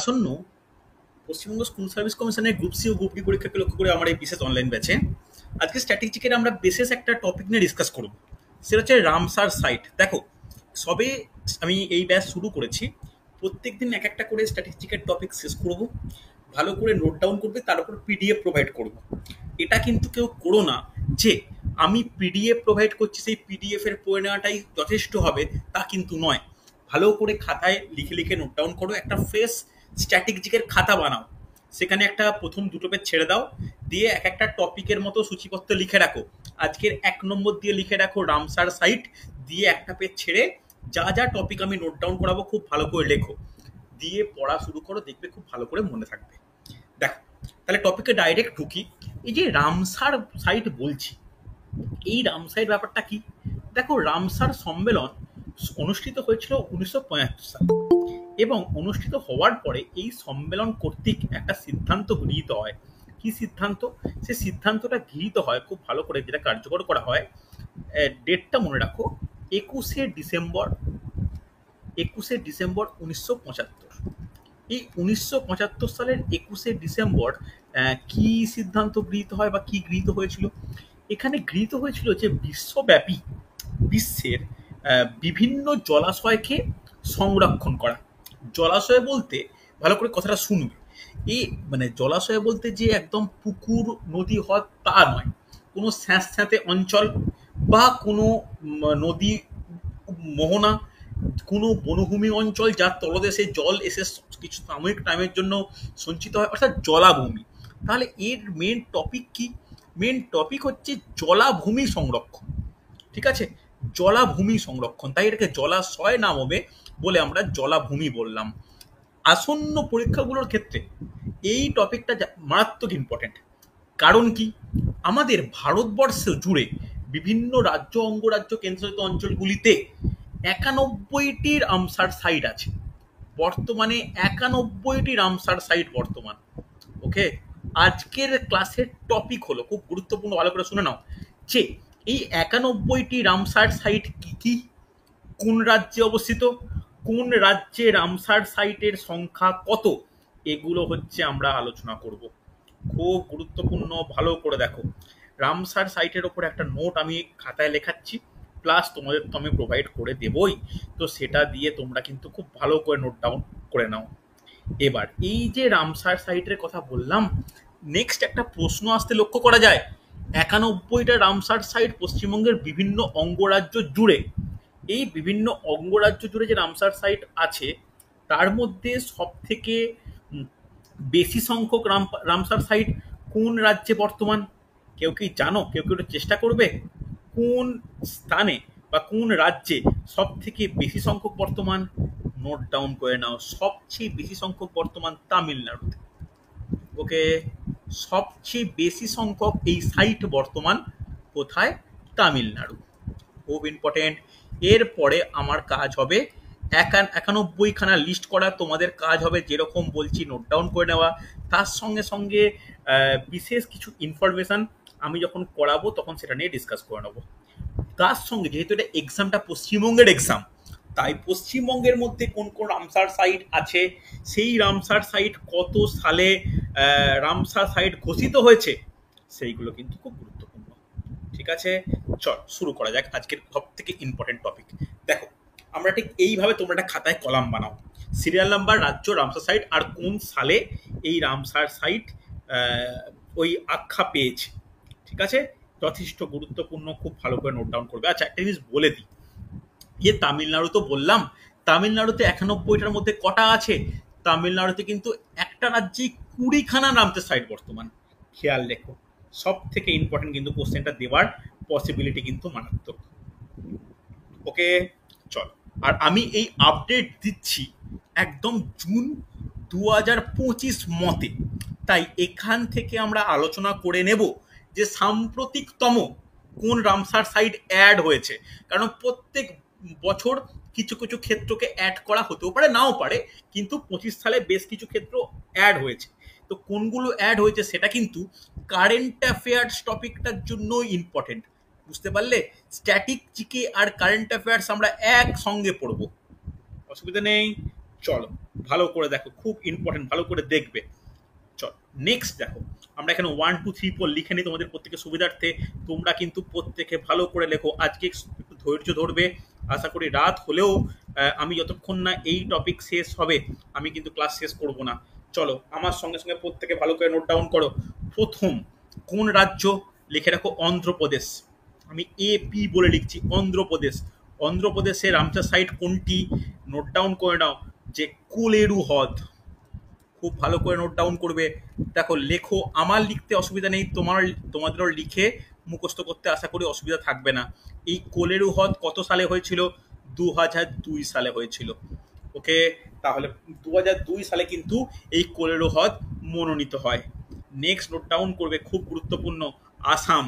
আসন্ন Paschimbanga school service কমিশনের group C ও group D পরীক্ষাকে লক্ষ্য করে আমার এই বিশেষ অনলাইন ব্যাচে আজকে স্ট্র্যাটেজিকের আমরা বিশেষ একটা টপিক নিয়ে ডিসকাস করব। সেটা হচ্ছে রামসার সাইট। দেখো, সবে আমি এই ব্যাচ শুরু করেছি। প্রত্যেক দিন এক একটা করে স্ট্র্যাটেজিকের টপিক শেষ করব, ভালো করে নোট ডাউন করবে, তার উপর পিডিএফ প্রোভাইড করব। এটা কিন্তু কেউ করো না যে আমি পিডিএফ প্রোভাইড করছি, সেই পিডিএফ এর পড়ে নেওয়াটাই যথেষ্ট হবে, তা কিন্তু নয়। ভালো করে খাতায় লিখে লিখে নোট ডাউন করো, একটা ফ্রেশ স্ট্র্যাটেজিকের খাতা বানাও। সেখানে একটা প্রথম দুটো পেজ ছেড়ে দাও, দিয়ে এক একটা টপিকের মতো সূচিপত্র লিখে রাখো। আজকের 1 নম্বর দিয়ে লিখে রাখো রামসার সাইট, দিয়ে একটা পেজ ছেড়ে যা যা টপিক আমি নোট ডাউন করাবো খুব ভালো করে লেখো, দিয়ে পড়া শুরু করো, দেখবে খুব ভালো করে মনে থাকবে। দেখো, তাহলে টপিকে ডাইরেক্ট ঢুকি। এই যে রামসার সাইট বলছি, এই রামসার ব্যাপারটা কি? দেখো, রামসার সম্মেলন অনুষ্ঠিত হয়েছিল 1975 সালে, এবং অনুষ্ঠিত হওয়ার পরে এই সম্মেলন কর্তৃক একটা সিদ্ধান্ত গৃহীত হয়। কি সিদ্ধান্ত? সে সিদ্ধান্তটা গৃহীত হয় খুব ভালো করে, যেটা কার্যকর করা হয়, ডেটটা মনে রাখো, 21শে ডিসেম্বর 21শে ডিসেম্বর 1975। এই 1975 সালের 21শে ডিসেম্বর কি সিদ্ধান্ত গৃহীত হয় বা কি গৃহীত হয়েছিল? এখানে গৃহীত হয়েছিল যে বিশ্বব্যাপী বিশ্বের বিভিন্ন জলাশয়কে সংরক্ষণ করা। জলাশয় বলতে, ভালো করে কথাটা শুনবে, এই মানে জলাশয় বলতে যে একদম পুকুর নদী হয় তা নয়, কোনো স্যাঁতস্যাঁতে অঞ্চল বা কোনো নদী মোহনা, কোনো বনভূমি অঞ্চল যার তলদেশে জল এসে কিছু সাময়িক টাইমের জন্য সঞ্চিত হয়, অর্থাৎ জলাভূমি। তাহলে এর মেন টপিক কি? মেন টপিক হচ্ছে জলাভূমি সংরক্ষণ। ঠিক আছে, জলাভূমি সংরক্ষণ, তাই এটাকে জলাশয় না হবে বলে আমরা জলাভূমি বললাম। আসন্ন পরীক্ষাগুলোর ক্ষেত্রে এই টপিকটা মারাত্মক ইম্পর্টেন্ট। কারণ কি? আমাদের ভারতবর্ষ জুড়ে বিভিন্ন রাজ্য, অঙ্গরাজ্য, কেন্দ্রশাসিত অঞ্চলগুলিতে 91টি রামসার সাইট আছে বর্তমানে। 91টি রামসার সাইট বর্তমান। ওকে, আজকের ক্লাসের টপিক হলো, খুব গুরুত্বপূর্ণ, ভালো করে শুনে নাও, যে এই 91টি রামসার সাইট কি কি, কোন রাজ্যে অবস্থিত, কোন রাজ্যে রামসার সাইটের সংখ্যা কত, এগুলো হচ্ছে আমরা আলোচনা করব। খুব গুরুত্বপূর্ণ, ভালো করে দেখো। রামসার সাইটের ওপর একটা নোট আমি খাতায় লেখাচ্ছি, প্লাস তোমাদের তো আমি প্রোভাইড করে দেবই, তো সেটা দিয়ে তোমরা কিন্তু খুব ভালো করে নোট ডাউন করে নাও। এবার এই যে রামসার সাইটের কথা বললাম, নেক্সট একটা প্রশ্ন আসতে লক্ষ্য করা যায়। 91টা রামসার সাইট পশ্চিমবঙ্গের বিভিন্ন অঙ্গরাজ্য জুড়ে। এই বিভিন্ন অঙ্গরাজ্য জুড়ে যে রামসার সাইট আছে, তার মধ্যে সব থেকে বেশি সংখ্যক রামসার সাইট কোন রাজ্যে বর্তমান? কেউ কি জানো? কেউ কেউ চেষ্টা করবে, কোন স্থানে বা কোন রাজ্যে সব থেকে বেশি সংখ্যক বর্তমান? নোট ডাউন করে নাও, সবচেয়ে বেশি সংখ্যক বর্তমান তামিলনাড়ুতে। ওকে, সবচেয়ে বেশি সংখ্যক এই সাইট বর্তমান কোথায়? তামিলনাড়ু। খুব ইম্পর্টেন্ট। এরপরে আমার কাজ হবে 91খানা লিস্ট করা। তোমাদের কাজ হবে যেরকম বলছি নোট ডাউন করে নেওয়া, তার সঙ্গে সঙ্গে বিশেষ কিছু ইনফরমেশন আমি যখন করাবো তখন সেটা নিয়ে ডিসকাস করে নেবো। তার সঙ্গে যেহেতু এটা এক্সামটা পশ্চিমবঙ্গের এক্সাম, তাই পশ্চিমবঙ্গের মধ্যে কোন কোন রামসার সাইট আছে, সেই রামসার সাইট কত সালে রামসার সাইট ঘোষিত হয়েছে, সেইগুলো কিন্তু খুব গুরুত্বপূর্ণ। ঠিক আছে, চল শুরু করা যাক আজকের সব থেকে ইম্পর্টেন্ট টপিক। দেখো, আমরা ঠিক এইভাবে তোমরা একটা খাতায় কলাম বানাও, সিরিয়াল নাম্বার, রাজ্য, রামসার সাইট, আর কোন সালে এই রামসার সাইট ওই আখ্যা পেয়েছে। ঠিক আছে, যথেষ্ট গুরুত্বপূর্ণ, খুব ভালো করে নোট ডাউন করবে। আচ্ছা, একটা জিনিস বলে দিই, যে তামিলনাড়ু তো বললাম, তামিলনাড়ুতে 91টার মধ্যে কটা আছে? তামিলনাড়ুতে কিন্তু একটা রাজ্যে 20খানা রামসার সাইট বর্তমান। খেয়াল রেখো, সব থেকে ইম্পর্টেন্ট কিন্তু কোশ্চেনটা দেওয়ার পসিবিলিটি কিন্তু মারাত্মক। ওকে, চল। আর আমি এই আপডেট দিচ্ছি একদম জুন 2025 মতে, তাই এখান থেকে আমরা আলোচনা করে নেব যে সাম্প্রতিকতম কোন রামসার সাইট অ্যাড হয়েছে। কারণ প্রত্যেক বছর কিছু কিছু ক্ষেত্রকে অ্যাড করা হতেও পারে, নাও পারে, কিন্তু 25 সালে বেশ কিছু ক্ষেত্র অ্যাড হয়েছে। তো কোনগুলো অ্যাড হয়েছে সেটা কিন্তু কারেন্ট অ্যাফেয়ার্স টপিকটার জন্য ইম্পর্টেন্ট। বুঝতে পারলে? স্ট্যাটিক জিকে আর কারেন্ট অ্যাফেয়ার্স আমরা একসঙ্গে পড়বো, অসুবিধা নেই। চলো ভালো করে দেখো, খুব ইম্পর্টেন্ট, ভালো করে দেখবে। চল নেক্সট দেখো, আমরা এখানে 1 2 3 4 লিখে নিই তোমাদের প্রত্যেকের সুবিধার্থে। তোমরা কিন্তু প্রত্যেকে ভালো করে লেখো, আজকে একটু ধৈর্য ধরবে। আশা করি রাত হলেও আমি যতক্ষণ না এই টপিক শেষ হবে আমি কিন্তু ক্লাস শেষ করব না। চলো আমার সঙ্গে সঙ্গে প্রত্যেকে ভালো করে নোট ডাউন করো। প্রথম কোন রাজ্য? লিখে রাখো অন্ধ্রপ্রদেশ। আমি এপি বলে লিখছি, অন্ধ্রপ্রদেশ। অন্ধ্রপ্রদেশের রামসার সাইট কোনটি? নোট ডাউন করে নাও, যে কোলেরু হ্রদ। খুব ভালো করে নোট ডাউন করবে। দেখো লেখো, আমার লিখতে অসুবিধা নেই, তোমাদেরও লিখে মুখস্থ করতে আশা করি অসুবিধা থাকবে না। এই কোলেরু হ্রদ কত সালে হয়েছিল? 2002 সালে হয়েছিল। ওকে, তাহলে 2002 সালে কিন্তু এই কোলেরু হ্রদ মনোনীত হয়। নেক্সট নোট ডাউন করবে, খুব গুরুত্বপূর্ণ, আসাম।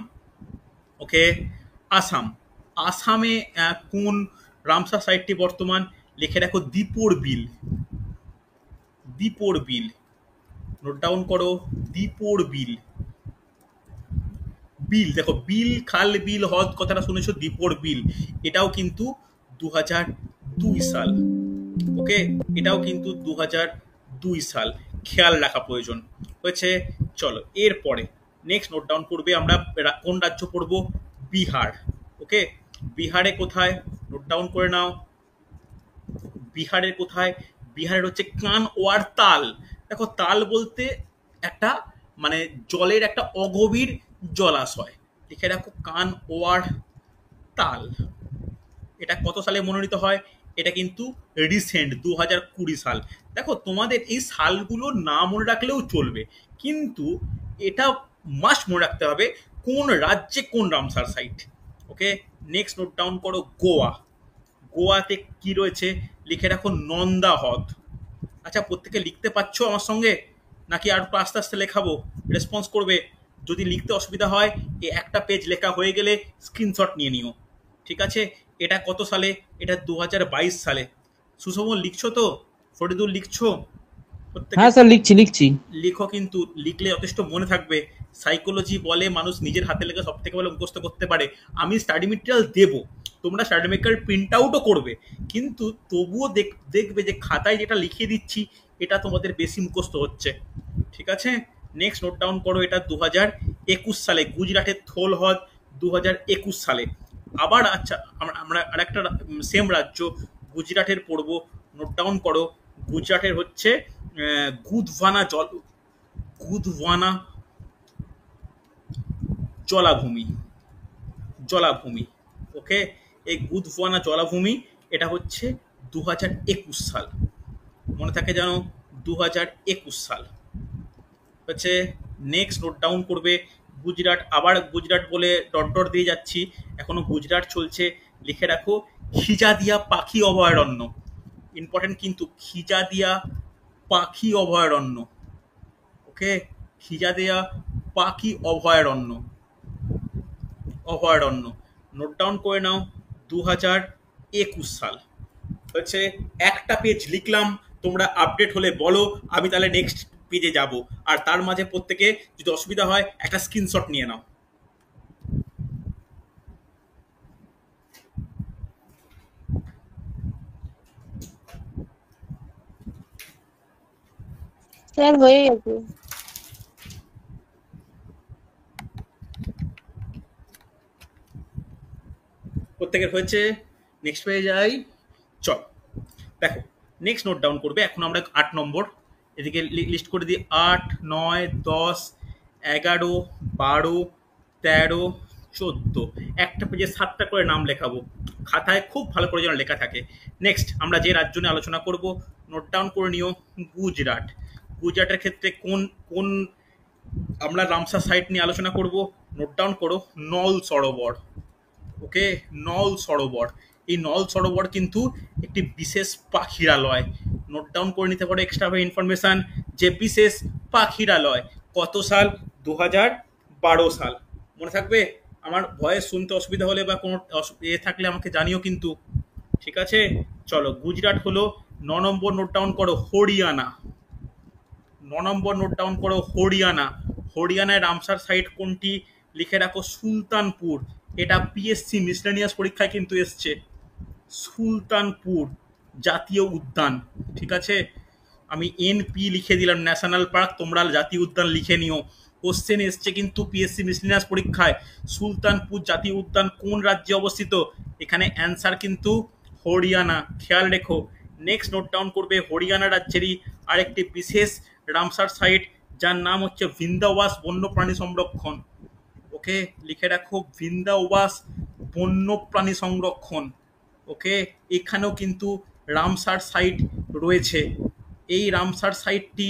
ওকে, আসাম। আসামে কোন রামসার সাইটটি বর্তমান? লিখে রাখো দীপর বিল। দীপর বিল, নোট ডাউন করো, দীপর বিল। বিল দেখো, বিল, খাল, বিল, হ্রদ কথাটা শুনেছো, দীপর বিল। এটাও কিন্তু 2002 সাল। ওকে, এটাও কিন্তু 2002 সাল, খেয়াল রাখা প্রয়োজন হয়েছে। চলো এরপরে নেক্সট নোট ডাউন করবে, আমরা কোন রাজ্য পড়বো? বিহার। ওকে, বিহারে কোথায়? নোট ডাউন করে নাও, বিহারের কোথায়? বিহারের হচ্ছে কানওয়ার তাল। দেখো তাল বলতে একটা মানে জলের একটা অগভীর জলাশয়। লিখে রাখো কানওয়ার তাল। এটা কত সালে মনোনীত হয়? এটা কিন্তু রিসেন্ট 2020 সাল। দেখো তোমাদের এই সালগুলো না মনে রাখলেও চলবে, কিন্তু এটা মাস্ট মনে রাখতে হবে কোন রাজ্যে কোন রামসার সাইট। ওকে, নেক্সট নোট ডাউন করো, গোয়া। গোয়াতে কি রয়েছে? লিখে রাখো নন্দা হ্রদ। আচ্ছা প্রত্যেকে লিখতে পারছো আমার সঙ্গে, নাকি আর একটু আস্তে আস্তে লেখাবো? রেসপন্স করবে। যদি লিখতে অসুবিধা হয়, এই একটা পেজ লেখা হয়ে গেলে স্ক্রিনশট নিয়ে নিও, ঠিক আছে? এটা কত সালে? এটা 2022 সালে। সুশোভন লিখছো তো? ফরিদুল লিখছো? প্রত্যেকে হ্যাঁ স্যার, লিখছি লিখছি। লিখো, কিন্তু লিখলে যথেষ্ট মনে থাকবে। সাইকোলজি বলে মানুষ নিজের হাতে লেখা সব থেকে ভালো মুখস্থ করতে পারে। আমি স্টাডি মেটেরিয়াল দেবো, তোমরা স্টাডি মেটেরিয়াল প্রিন্ট আউটও করবে, কিন্তু তবুও দেখবে যে খাতায় যেটা লিখিয়ে দিচ্ছি এটা তোমাদের বেশি মুখস্থ হচ্ছে, ঠিক আছে? নেক্সট নোট ডাউন করো, এটা 2021 সালে গুজরাটের থোল হ্রদ, 2021 সালে। আবার আচ্ছা, আমরা আরেকটা সেম রাজ্য গুজরাটের পড়বো, নোট ডাউন করো। গুজরাটের হচ্ছে গুদভানা জলাভূমি। জলাভূমি, ওকে, এই গুদভানা জলাভূমি এটা হচ্ছে 2021 সাল। মনে থাকে যেন, 2021 সাল হচ্ছে। নেক্সট নোট ডাউন করবে, গুজরাট। আবার গুজরাট বলে ডট ডট দিয়ে যাচ্ছি, এখনো গুজরাট চলছে। লিখে রাখো খিজাদিয়া পাখি অভয়ারণ্য। ইম্পর্টেন্ট কিন্তু, খিজাদিয়া পাখি অভয়ারণ্য। ওকে, খিজাদিয়া পাখি অভয়ারণ্য। অভয়ারণ্য নোট ডাউন করে নাও, 2021 সাল হচ্ছে। একটা পেজ লিখলাম, তোমরা আপডেট হলে বলো, আমি তাহলে নেক্সট পেজে যাব। আর তার মাঝে প্রত্যেকে যদি অসুবিধা হয় একটা স্ক্রিনশট নিয়ে নাও। স্যার হয়ে গেছে। প্রত্যেকের হয়েছে? নেক্সট পেজে যাই, চল। দেখো নেক্সট নোট ডাউন করবে, এখন আমরা 8 নম্বর এদিকে লিস্ট করে দিই। 8 9 10 11 12 13 14, একটা পেজে 7টা করে নাম লেখাবো। খাতায় খুব ভালো করে যেন লেখা থাকে। নেক্সট আমরা যে রাজ্য নিয়ে আলোচনা করব, নোট ডাউন করে নিও, গুজরাট। গুজরাটের ক্ষেত্রে কোন কোন আমরা রামসার সাইট নিয়ে আলোচনা করব? নোট ডাউন করো, নল সরোবর। ওকে, নল সরোবর। এই নল সরোবর কিন্তু একটি বিশেষ পাখিরালয়। নোট ডাউন করে নিতে পারো এক্সট্রা ইনফরমেশান, যে বিশেষ পাখিরালয়। কত সাল? 2012 সাল। মনে থাকবে? আমার ভয়েস শুনতে অসুবিধা হলে বা কোনো থাকলে আমাকে জানিও কিন্তু, ঠিক আছে? চলো, গুজরাট হলো। 9 নম্বর নোট ডাউন করো, হরিয়ানা। 9 নম্বর নোট ডাউন করো, হরিয়ানা। হরিয়ানায় রামসার সাইট কোনটি? লিখে রাখো সুলতানপুর। এটা পিএসসি মিসলেনিয়াস পরীক্ষায় কিন্তু এসছে, সুলতানপুর। জাতীয় উদ্যান, ঠিক আছে? আমি এনপি লিখে দিলাম, ন্যাশনাল পার্ক, তোমরা জাতীয় উদ্যান লিখে নিও। কোশ্চেন এসছে কিন্তু পিএসসি মিসলিনিয়াস পরীক্ষায়, সুলতানপুর জাতীয় উদ্যান কোন রাজ্যে অবস্থিত? এখানে অ্যান্সার কিন্তু হরিয়ানা, খেয়াল রেখো। নেক্সট নোট ডাউন করবে হরিয়ানা রাজ্যেরই আরেকটি বিশেষ রামসার সাইট, যার নাম হচ্ছে ভিন্দাওয়াস বন্যপ্রাণী সংরক্ষণ। ওকে, লিখে রাখো ভিন্দাওয়াস বন্যপ্রাণী সংরক্ষণ। ওকে, এখানেও কিন্তু রামসার সাইট রয়েছে। এই রামসার সাইটটি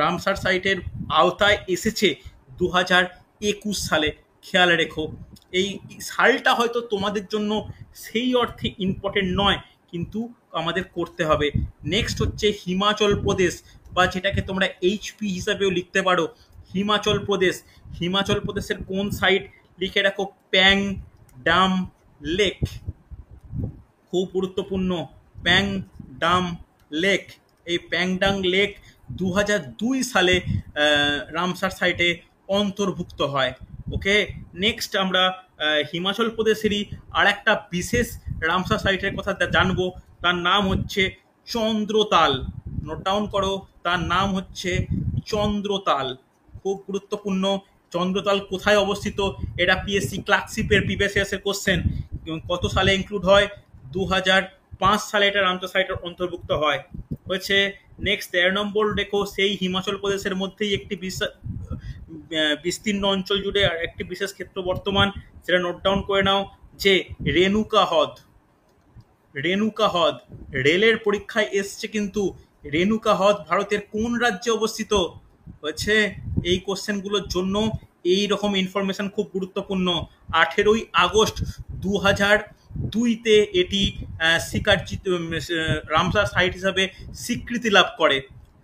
রামসার সাইটের আওতায় এসেছে 2021 সালে, খেয়াল রেখো। এই সালটা হয়তো তোমাদের জন্য সেই অর্থে ইম্পর্টেন্ট নয়, কিন্তু আমাদের করতে হবে। নেক্সট হচ্ছে হিমাচল প্রদেশ, বা যেটাকে তোমরা এইচপি হিসাবেও লিখতে পারো, হিমাচল প্রদেশ। হিমাচল প্রদেশের কোন সাইট? লিখে রাখো প্যাং ডাম লেক, খুব গুরুত্বপূর্ণ, প্যাং ডাম লেক। এই প্যাংডাং লেক 2002 সালে রামসার সাইটে অন্তর্ভুক্ত হয়। ওকে, নেক্সট আমরা হিমাচল প্রদেশেরই আর একটা বিশেষ রামসার সাইটের কথা জানবো, তার নাম হচ্ছে চন্দ্রতাল। নোট ডাউন করো, তার নাম হচ্ছে চন্দ্রতাল, খুব গুরুত্বপূর্ণ। চন্দ্রতাল কোথায় অবস্থিত? এটা পিএসসি ক্লার্কশিপের প্রিভিয়াস ইয়ার্সের কোশ্চেন। কত সালে ইনক্লুড হয়? 2005 সালে এটা রামসার সাইটের অন্তর্ভুক্ত হয় হয়েছে। নেক্সট 13 নম্বর দেখো, সেই হিমাচল প্রদেশের মধ্যেই একটি বিস্তীর্ণ অঞ্চল জুড়ে আর একটি বিশেষ ক্ষেত্র বর্তমান, সেটা নোট ডাউন করে নাও, যে রেণুকা হ্রদ। রেণুকা হ্রদ রেলের পরীক্ষায় এসছে কিন্তু। রেণুকা হ্রদ ভারতের কোন রাজ্যে অবস্থিত? হচ্ছে এই কোশ্চেনগুলোর জন্য এই রকম ইনফরমেশন খুব গুরুত্বপূর্ণ। 18ই আগস্ট 2002-তে এটি স্বীকারচিত রামসার সাইট হিসাবে স্বীকৃতি লাভ করে।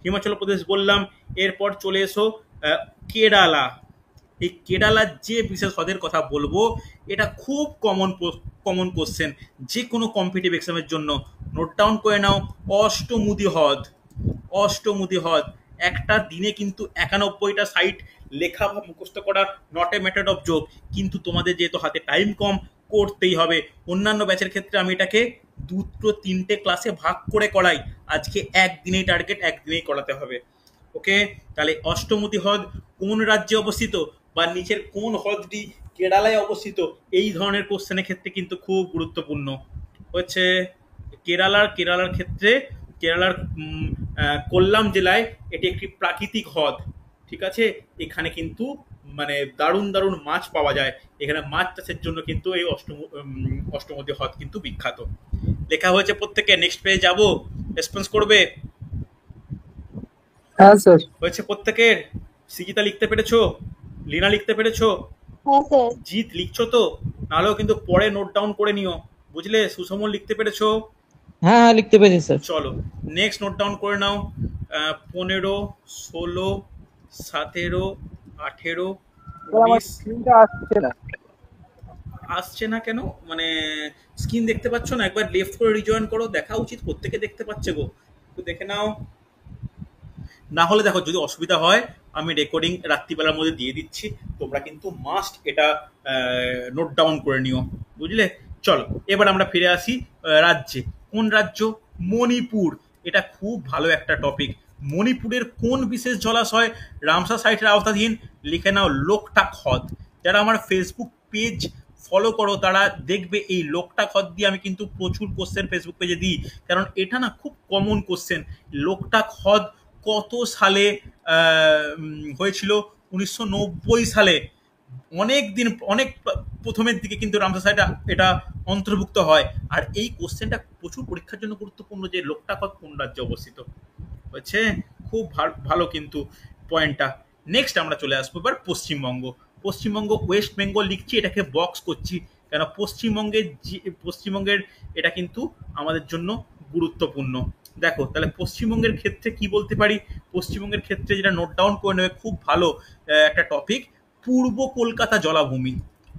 হিমাচল প্রদেশ বললাম, এরপর চলে এসো কেরালা। এই কেরালার যে বিশেষ হ্রদের কথা বলবো, এটা খুব কমন কোশ্চেন যে কোনো কম্পিটিটিভ এক্সামের জন্য। নোট ডাউন করে নাও, অষ্টমুদি হ্রদ। অষ্টমুদি হ্রদ একটা দিনে কিন্তু 91টা সাইট লেখা বা মুখস্থ করা not a matter of joke, কিন্তু তোমাদের যেহেতু হাতে টাইম কম, করতেই হবে। অন্যান্য ব্যাচের ক্ষেত্রে আমি এটাকে 2-3টে ক্লাসে ভাগ করে করাই, আজকে একদিনেই টার্গেট, একদিনেই করাতে হবে। ওকে, তাহলে অষ্টমুদি হ্রদ কোন রাজ্যে অবস্থিত, বা নিচের কোন হ্রদটি কেরালায় অবস্থিত, এই ধরনের কোশ্চেনের ক্ষেত্রে কিন্তু খুব গুরুত্বপূর্ণ হচ্ছে। কেরালার ক্ষেত্রে কেরালার কোল্লাম জেলায় এটি একটি প্রাকৃতিক হ্রদ, ঠিক আছে? এখানে কিন্তু মানে দারুণ দারুণ মাছ পাওয়া যায়। এখানে মাছ চাষের জন্য কিন্তু এই অষ্টমুদি হ্রদ কিন্তু বিখ্যাত। লেখা হয়েছে প্রত্যেকে, নেক্সট পেজে যাবো, রেসপন্স করবে। হ্যাঁ স্যার। হয়েছে প্রত্যেকের? সিজিতা লিখতে পেরেছো? লিনা লিখতে পেরেছো? হ্যাঁ স্যার। জিৎ লিখছো তো? নাহলেও কিন্তু পরে নোট ডাউন করে নিও, বুঝলে? সুসমন লিখতে পেরেছো? হ্যাঁ হ্যাঁ লিখতে পেরেছি স্যার। চলো নেক্সট নোট ডাউন করে নাও। 15, 16, 17, 18, আমার 19। স্ক্রিনটা আসছে না। আসছে না কেন? মানে স্ক্রিন দেখতে পাচ্ছ না? একবার লেফট করে রিজয়েন করো, দেখা উচিত প্রত্যেকে দেখতে পাচ্ছে গো, একটু দেখে নাও। না হলে দেখো, যদি অসুবিধা হয় আমি রেকর্ডিং রাত্রিবেলার মধ্যে দিয়ে দিচ্ছি, তোমরা কিন্তু মাস্ট এটা নোট ডাউন করে নিও, বুঝলে? চলো এবার আমরা ফিরে আসি রাজ্যে। কোন রাজ্য? মণিপুর। এটা খুব ভালো একটা টপিক। মণিপুরের কোন বিশেষ জলাশয় রামসার সাইটের আওতাধীন? লিখে নাও লোকটাক হ্রদ। যারা আমার ফেসবুক পেজ ফলো করো তারা দেখবে এই লোকটাক হ্রদ দিয়ে আমি কিন্তু প্রচুর কোশ্চেন ফেসবুক পেজে দিই, কারণ এটা না খুব কমন কোশ্চেন। লোকটাক হ্রদ কত সালে হয়েছিল? 1990 সালে। অনেক দিন, অনেক প্রথমের দিকে কিন্তু রামসার সাইট এটা অন্তর্ভুক্ত হয়। আর এই কোশ্চেনটা প্রচুর পরীক্ষার জন্য গুরুত্বপূর্ণ, যে লোকটাক হ্রদ কোন রাজ্যে অবস্থিত হচ্ছে। খুব ভালো কিন্তু পয়েন্টটা। নেক্সট আমরা চলে আসবো এবার পশ্চিমবঙ্গ। পশ্চিমবঙ্গ, ওয়েস্ট বেঙ্গল লিখছি, এটাকে বক্স করছি কেন? পশ্চিমবঙ্গের এটা কিন্তু আমাদের জন্য গুরুত্বপূর্ণ। দেখো তাহলে পশ্চিমবঙ্গের ক্ষেত্রে কি বলতে পারি? পশ্চিমবঙ্গের ক্ষেত্রে যেটা নোট ডাউন করে নেবে, খুব ভালো একটা টপিক, পূর্ব কলকাতা জলাভূমি।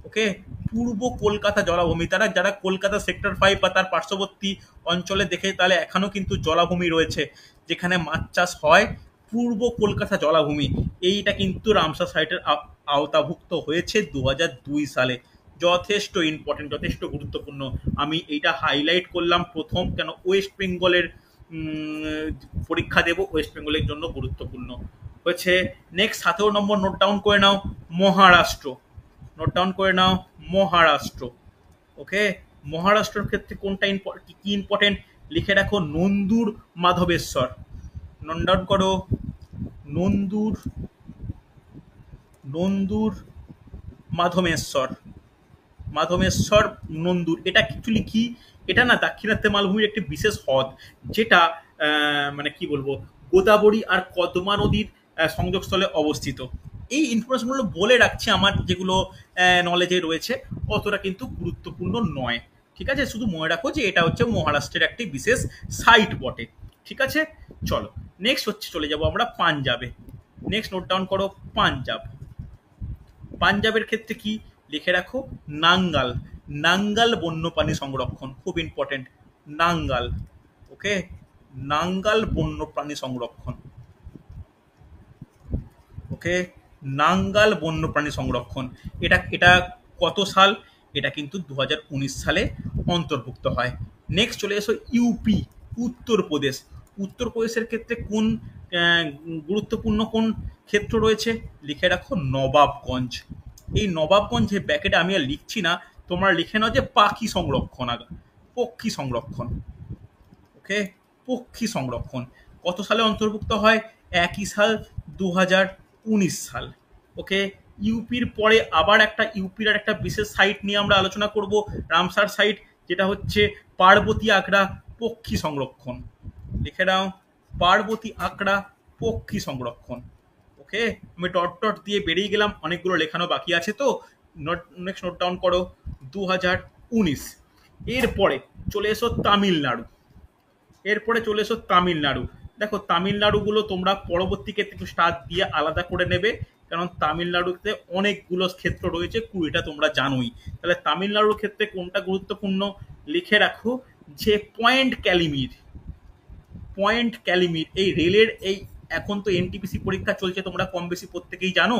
ওকে, পূর্ব কলকাতা জলাভূমি। যারা কলকাতা সেক্টর 5 বা তার পার্শ্ববর্তী অঞ্চলে দেখে, তাহলে এখনো কিন্তু জলাভূমি রয়েছে যেখানে মাছ চাষ হয়। পূর্ব কলকাতা জলাভূমি এইটা কিন্তু রামসার সাইটের আওতাভুক্ত হয়েছে 2002 সালে। যথেষ্ট ইম্পর্টেন্ট, যথেষ্ট গুরুত্বপূর্ণ। আমি এইটা হাইলাইট করলাম প্রথম, কেন ওয়েস্ট বেঙ্গলের পরীক্ষা দেব, ওয়েস্ট বেঙ্গলের জন্য গুরুত্বপূর্ণ হয়েছে। নেক্সট 17 নম্বর নোট ডাউন করে নাও, মহারাষ্ট্র। নোট ডাউন করে নাও মহারাষ্ট্র। ওকে, মহারাষ্ট্রের ক্ষেত্রে কোনটা কি ইম্পর্টেন্ট লিখে রাখো, নন্দুর মাধবেশ্বর। নোট ডাউন করো, নন্দুর, নন্দুর মাধবেশ্বর, মাধবেশ্বর নন্দুর। এটা অ্যাকচুয়ালি কি, এটা না দাক্ষিণাত্য মালভূমির একটি বিশেষ হ্রদ, যেটা মানে কি বলবো, গোদাবরী আর কদমা নদীর সংযোগস্থলে অবস্থিত। এই ইনফরমেশনগুলো বলে রাখছি, আমার যেগুলো নলেজে রয়েছে, অতটা কিন্তু গুরুত্বপূর্ণ নয়। ঠিক আছে, শুধু মনে রাখো যে এটা হচ্ছে মহারাষ্ট্রের একটি বিশেষ সাইট বটে। ঠিক আছে, চলো নেক্সট হচ্ছে, চলে যাব আমরা পাঞ্জাবে। নেক্সট নোট ডাউন করো পাঞ্জাব। পাঞ্জাবের ক্ষেত্রে কি লিখে রাখো, নাঙ্গাল। নাঙ্গাল বন্যপ্রাণী সংরক্ষণ, খুব ইম্পর্টেন্ট, নাঙ্গাল। ওকে, নাঙ্গাল বন্যপ্রাণী সংরক্ষণ। ওকে, নাঙ্গাল বন্যপ্রাণী সংরক্ষণ। এটা এটা কত সাল, এটা কিন্তু 2019 সালে অন্তর্ভুক্ত হয়। নেক্সট চলে এসো ইউপি, উত্তরপ্রদেশ। উত্তরপ্রদেশের ক্ষেত্রে কোন গুরুত্বপূর্ণ কোন ক্ষেত্র রয়েছে লিখে রাখো, নবাবগঞ্জ। এই নবাবগঞ্জে ব্যাকেটে আমি আর লিখছি না, তোমরা লিখে নাও যে পাখি সংরক্ষণ, পক্ষী সংরক্ষণ। ওকে, পক্ষী সংরক্ষণ কত সালে অন্তর্ভুক্ত হয়, একই সাল, 2019 সাল। ওকে, ইউপির পরে আবার একটা ইউপির আর একটা বিশেষ সাইট নিয়ে আমরা আলোচনা করব, রামসার সাইট, যেটা হচ্ছে পার্বতী আখড়া পক্ষী সংরক্ষণ। লিখে নাও, পার্বতী আখড়া পক্ষী সংরক্ষণ। ওকে, আমি ডট ডট দিয়ে বেরিয়ে গেলাম, অনেকগুলো লেখানো বাকি আছে, তো নেক্সট নোট ডাউন করো 2019। এরপরে চলে এসো তামিলনাড়ু। এরপরে চলে এসো তামিলনাড়ু। দেখো তামিলনাড়ুগুলো তোমরা পরবর্তী ক্ষেত্রে একটু স্টার দিয়ে আলাদা করে নেবে, কারণ তামিলনাড়ুতে অনেকগুলো ক্ষেত্র রয়েছে, 20টা তোমরা জানোই। তাহলে তামিলনাড়ুর ক্ষেত্রে কোনটা গুরুত্বপূর্ণ লিখে রাখো, যে পয়েন্ট ক্যালিমির। পয়েন্ট ক্যালিমির এই রেলের এই, এখন তো এনটিপিসি পরীক্ষা চলছে, তোমরা কম বেশি প্রত্যেকেই জানো,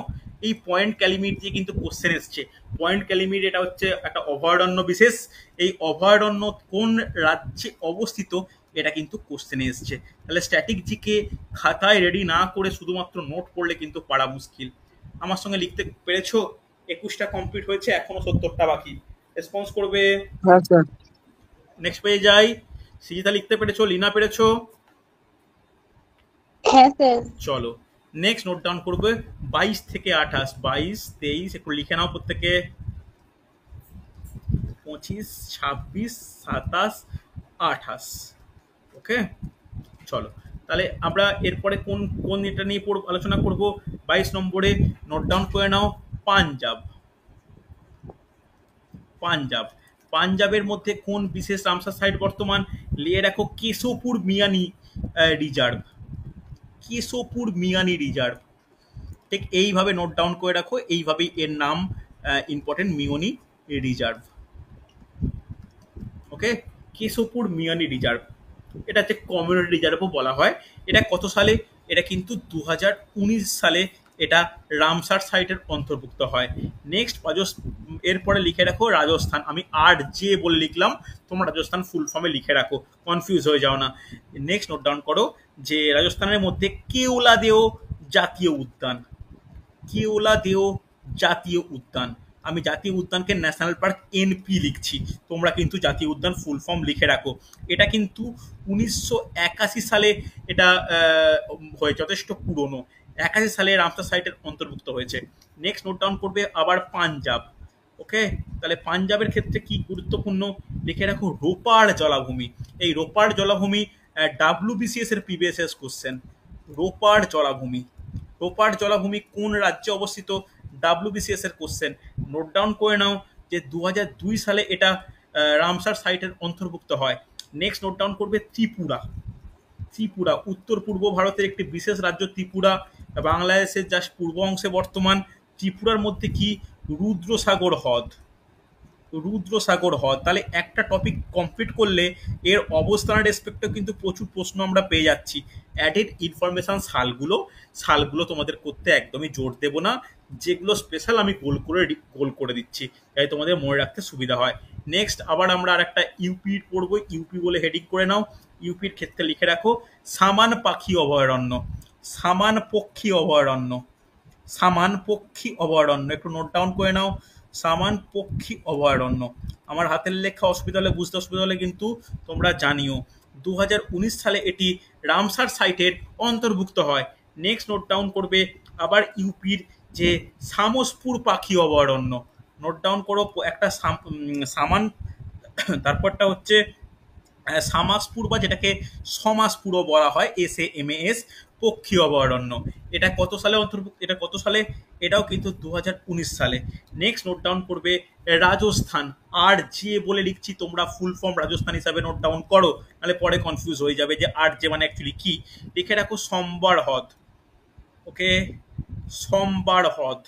এই পয়েন্ট ক্যালিমির দিয়ে কিন্তু কোশ্চেন এসছে। পয়েন্ট ক্যালিমির এটা হচ্ছে একটা অভয়ারণ্য বিশেষ, এই অভয়ারণ্য কোন রাজ্যে অবস্থিত এটা কিন্তু কোশ্চেনে এসছে। তাহলে স্ট্যাটিক জিকে খাতায় রেডি না করে শুধুমাত্র নোট করলে কিন্তু পারা মুশকিল। আমার সঙ্গে লিখতে পেরেছো? 21টা কমপ্লিট হয়েছে, এখনো 70টা বাকি। রেসপন্স করবে। হ্যাঁ স্যার। নেক্সট পেয়ে যাই। সৃজিতা লিখতে পেরেছো? লিনা পেরেছো? হ্যাঁ স্যার। চলো নেক্সট নোট ডাউন করবে 22 থেকে 28, 22, 23 একটু লিখে নাও প্রত্যেকে, 25, 26, 27, 28। ওকে, চলো তাহলে আমরা এরপরে কোন কোন এটা নিয়ে আলোচনা করব। 22 নম্বরে নোট ডাউন করে নাও পাঞ্জাব। পাঞ্জাব, পাঞ্জাবের মধ্যে কোন বিশেষ রামসার সাইট বর্তমান লিয়ে রাখো, কেশোপুর মিয়ানি রিজার্ভ। কেশোপুর মিয়ানি রিজার্ভ, ঠিক এইভাবে নোট ডাউন করে রাখো, এইভাবেই এর নাম ইম্পর্টেন্ট, মিয়ানি রিজার্ভ। ওকে, কেশোপুর মিয়ানি রিজার্ভ, এটা হচ্ছে কমিউনিটি রিজার্ভও বলা হয়। এটা কত সালে, এটা কিন্তু 2019 সালে এটা রামসার সাইটের অন্তর্ভুক্ত হয়। নেক্সট এরপরে লিখে রাখো রাজস্থান। আমি আর জে বলে লিখলাম, তোমরা রাজস্থান ফুল ফর্মে লিখে রাখো, কনফিউজ হয়ে যাও না। নেক্সট নোট ডাউন করো যে রাজস্থানের মধ্যে কেওলাদেও জাতীয় উদ্যান। কেওলাদেও জাতীয় উদ্যান, আমি জাতীয় উদ্যানকে ন্যাশনাল পার্ক এনপি লিখছি, তোমরা কিন্তু জাতীয় উদ্যান ফুল ফর্ম লিখে রাখো। এটা কিন্তু 1981 সালে এটা হয়ে, যথেষ্ট পুরনো, 81 সালে রামসার সাইটের অন্তর্ভুক্ত হয়েছে। নেক্সট নোট ডাউন করবে আবার পাঞ্জাব। ওকে, তাহলে পাঞ্জাবের ক্ষেত্রে কি গুরুত্বপূর্ণ লিখে রাখো, রোপার জলাভূমি। এই রোপার জলাভূমি ডাব্লিউবিসিএস এর প্রিভিয়াস কোশ্চেন, রোপার জলাভূমি। রোপার জলাভূমি কোন রাজ্যে অবস্থিত, ডাব্লিউবিসিএস এর কোশ্চেন। নোট ডাউন করে নাও যে 2002 সালে এটা রামসার সাইটের অন্তর্ভুক্ত হয়। নেক্সট নোট ডাউন করবে ত্রিপুরা। ত্রিপুরা উত্তর পূর্ব ভারতের একটি বিশেষ রাজ্য ত্রিপুরা, বাংলাদেশের জাস্ট পূর্ব অংশে বর্তমান। ত্রিপুরার মধ্যে কি, রুদ্রসাগর হ্রদ। রুদ্রসাগর হ্রদ, তাহলে একটা টপিক কমপ্লিট করলে এর অবস্থানের রেসপেক্টেও কিন্তু প্রচুর প্রশ্ন আমরা পেয়ে যাচ্ছি। অ্যাডেড ইনফরমেশন, সালগুলো তোমাদের করতে একদমই জোর দেবো না, যেগুলো স্পেশাল আমি গোল করে দিচ্ছি, তাই তোমাদের মনে রাখতে সুবিধা হয়। নেক্সট আবার আমরা আর একটা ইউপি পড়বো, ইউপি বলে হেডিং করে নাও। ইউপির ক্ষেত্রে লিখে রাখো সামান পাখি অভয়ারণ্য, সামান পক্ষী অভয়ারণ্য, সামান পক্ষী অভয়ারণ্য, একটু নোট ডাউন করে নাও। সামান পক্ষী অভয়ারণ্য। আমার হাতের লেখা অসুবিধা হলে, বুঝতে অসুবিধা হলে কিন্তু তোমরা জানিও। 2019 সালে এটি রামসার সাইটের অন্তর্ভুক্ত হয়। নেক্সট নোট ডাউন করবে আবার ইউপির যে সামসপুর পাখি অভয়ারণ্য, নোট ডাউন করো একটা সামান, তারপরটা হচ্ছে সামাসপুর বা যেটাকে সমাসপুরও বলা হয়, SAMAS পক্ষী অভয়ারণ্য। এটা কত সালে অন্তর্ভুক্ত, এটা কত সালে, এটাও কিন্তু 2019 সালে। নেক্সট নোট ডাউন করবে রাজস্থান, আর যে বলে লিখছি তোমরা ফুল ফর্ম রাজস্থান হিসাবে নোট ডাউন করো, নাহলে পরে কনফিউজ হয়ে যাবে যে আর যে মানে অ্যাকচুয়ালি কি। লিখে রাখো সম্বার হ্রদ, ওকে, সম্বার হ্রদ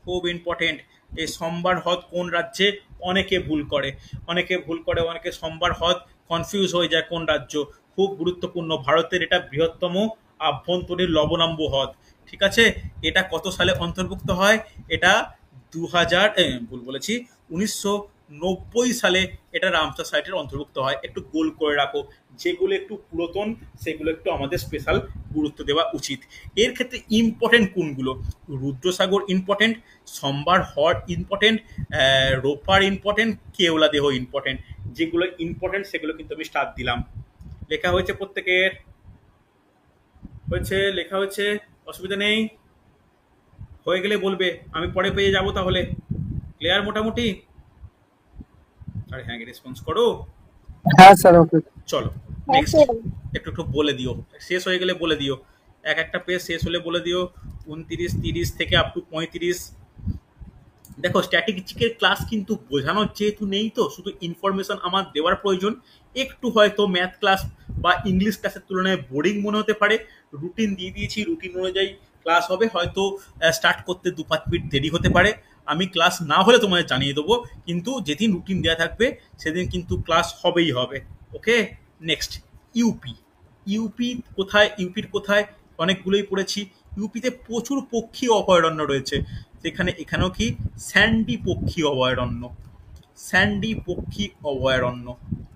খুব ইম্পর্টেন্ট। এই সম্বার হ্রদ কোন রাজ্যে, অনেকে ভুল করে, অনেকে সম্বার হ্রদ কনফিউজ হয়ে যায় কোন রাজ্য, খুব গুরুত্বপূর্ণ। ভারতের এটা বৃহত্তম আভ্যন্তরীণ লবণাম্ব হ্রদ, ঠিক আছে। এটা কত সালে অন্তর্ভুক্ত হয়, এটা 2000 ভুল বলেছি, 1990 সালে এটা রামসার সাইটের অন্তর্ভুক্ত হয়। একটু গোল করে রাখো, যেগুলো একটু পুরাতন সেগুলো একটু আমাদের স্পেশাল গুরুত্ব দেওয়া উচিত। এর ক্ষেত্রে ইম্পর্টেন্ট কোনগুলো, রুদ্রসাগর ইম্পর্টেন্ট, সম্বার হ্রদ ইম্পর্টেন্ট, রোপার ইম্পর্টেন্ট, কেওলা দেহ ইম্পর্টেন্ট। যেগুলো ইম্পর্টেন্ট সেগুলো কিন্তু আমি স্টার দিলাম। লেখা হয়েছে প্রত্যেকের, হয়েছে, লেখা হয়েছে, অসুবিধা নেই। হয়ে গেলে বলবে, আমি পরে পেয়ে যাব তাহলে। ক্লিয়ার মোটামুটি? আরে হ্যাঁ, রেসপন্স করো। হ্যাঁ স্যার, ওকে। চলো নেক্সট, একটু একটু বলে দিও, শেষ হয়ে গেলে বলে দিও, এক একটা পেজ শেষ হলে বলে দিও। 29, 30 থেকে আপ টু 35। দেখো স্ট্র্যাটেজিকের ক্লাস কিন্তু বোঝানোর যেহেতু নেই, তো শুধু ইনফরমেশন আমার দেওয়ার প্রয়োজন। একটু হয়তো ম্যাথ ক্লাস বা ইংলিশ ক্লাসের তুলনায় বোরিং মনে হতে পারে। রুটিন দিয়ে দিয়েছি, রুটিন অনুযায়ী ক্লাস হবে, হয়তো স্টার্ট করতে 2-5 মিনিট দেরি হতে পারে। আমি ক্লাস না হলে তোমাদের জানিয়ে দেবো, কিন্তু যেদিন রুটিন দেওয়া থাকবে সেদিন কিন্তু ক্লাস হবেই হবে। ওকে, নেক্সট ইউপি। ইউপি কোথায়, ইউপির কোথায়, অনেকগুলোই পড়েছি। ইউপিতে প্রচুর পক্ষী অভয়ারণ্য রয়েছে, যেখানে এখানেও কি স্যান্ডি পক্ষী অভয়ারণ্য, স্যান্ডি পক্ষী অভয়ারণ্য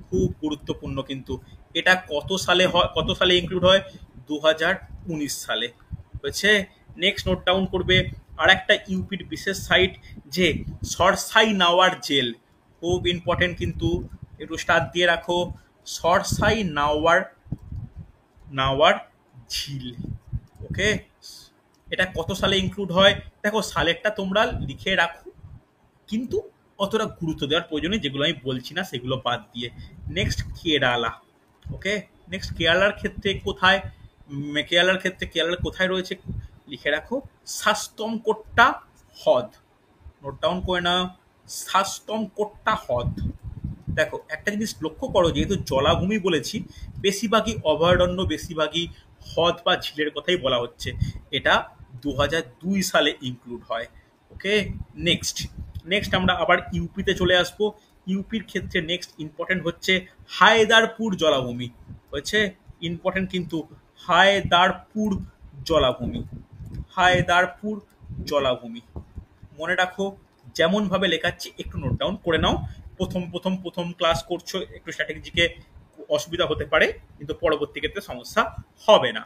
খুব গুরুত্বপূর্ণ কিন্তু। এটা কত সালে হয়, কত সালে ইনক্লুড হয়, 2019 সালে হয়েছে। নেক্সট নোট ডাউন করবে আর একটা ইউপির বিশেষ সাইট, যে সরসাই নাওয়ার জেল, খুব ইম্পর্টেন্ট কিন্তু, একটু স্টার দিয়ে রাখো। সরসাই নাওয়ার, নাওয়ার ঝিল, ওকে। এটা কত সালে ইনক্লুড হয়, দেখো সালেরটা তোমরা লিখে রাখো, কিন্তু অতটা গুরুত্ব দেওয়ার প্রয়োজনে, যেগুলো আমি বলছি না সেগুলো বাদ দিয়ে। নেক্সট কেরালা, ওকে। নেক্সট কেরালার ক্ষেত্রে কোথায়, কেরালার ক্ষেত্রে কেরালার কোথায় রয়েছে লিখে রাখো, শাস্তমকোট্টা হ্রদ, নোট ডাউন করে নাও, শাস্তমকোট্টা হ্রদ। দেখো একটা জিনিস লক্ষ্য করো, যেহেতু জলাভূমি বলেছি, বেশিরভাগই অভয়ারণ্য, বেশিরভাগই হ্রদ বা ঝিলের কথাই বলা হচ্ছে। এটা 2002 সালে ইনক্লুড হয়। ওকে, নেক্সট, নেক্সট আমরা আবার ইউপিতে চলে আসবো। ইউপির ক্ষেত্রে নেক্সট ইম্পর্টেন্ট হচ্ছে হায়দারপুর জলাভূমি, হচ্ছে ইম্পর্টেন্ট কিন্তু, হায়দারপুর জলাভূমি, হায়দারপুর জলাভূমি মনে রাখো। যেমনভাবে লেখাচ্ছি একটু নোট ডাউন করে নাও। প্রথম ক্লাস করছো, একটু স্ট্র্যাটেজিকে অসুবিধা হতে পারে, কিন্তু পরবর্তী ক্ষেত্রে সমস্যা হবে না।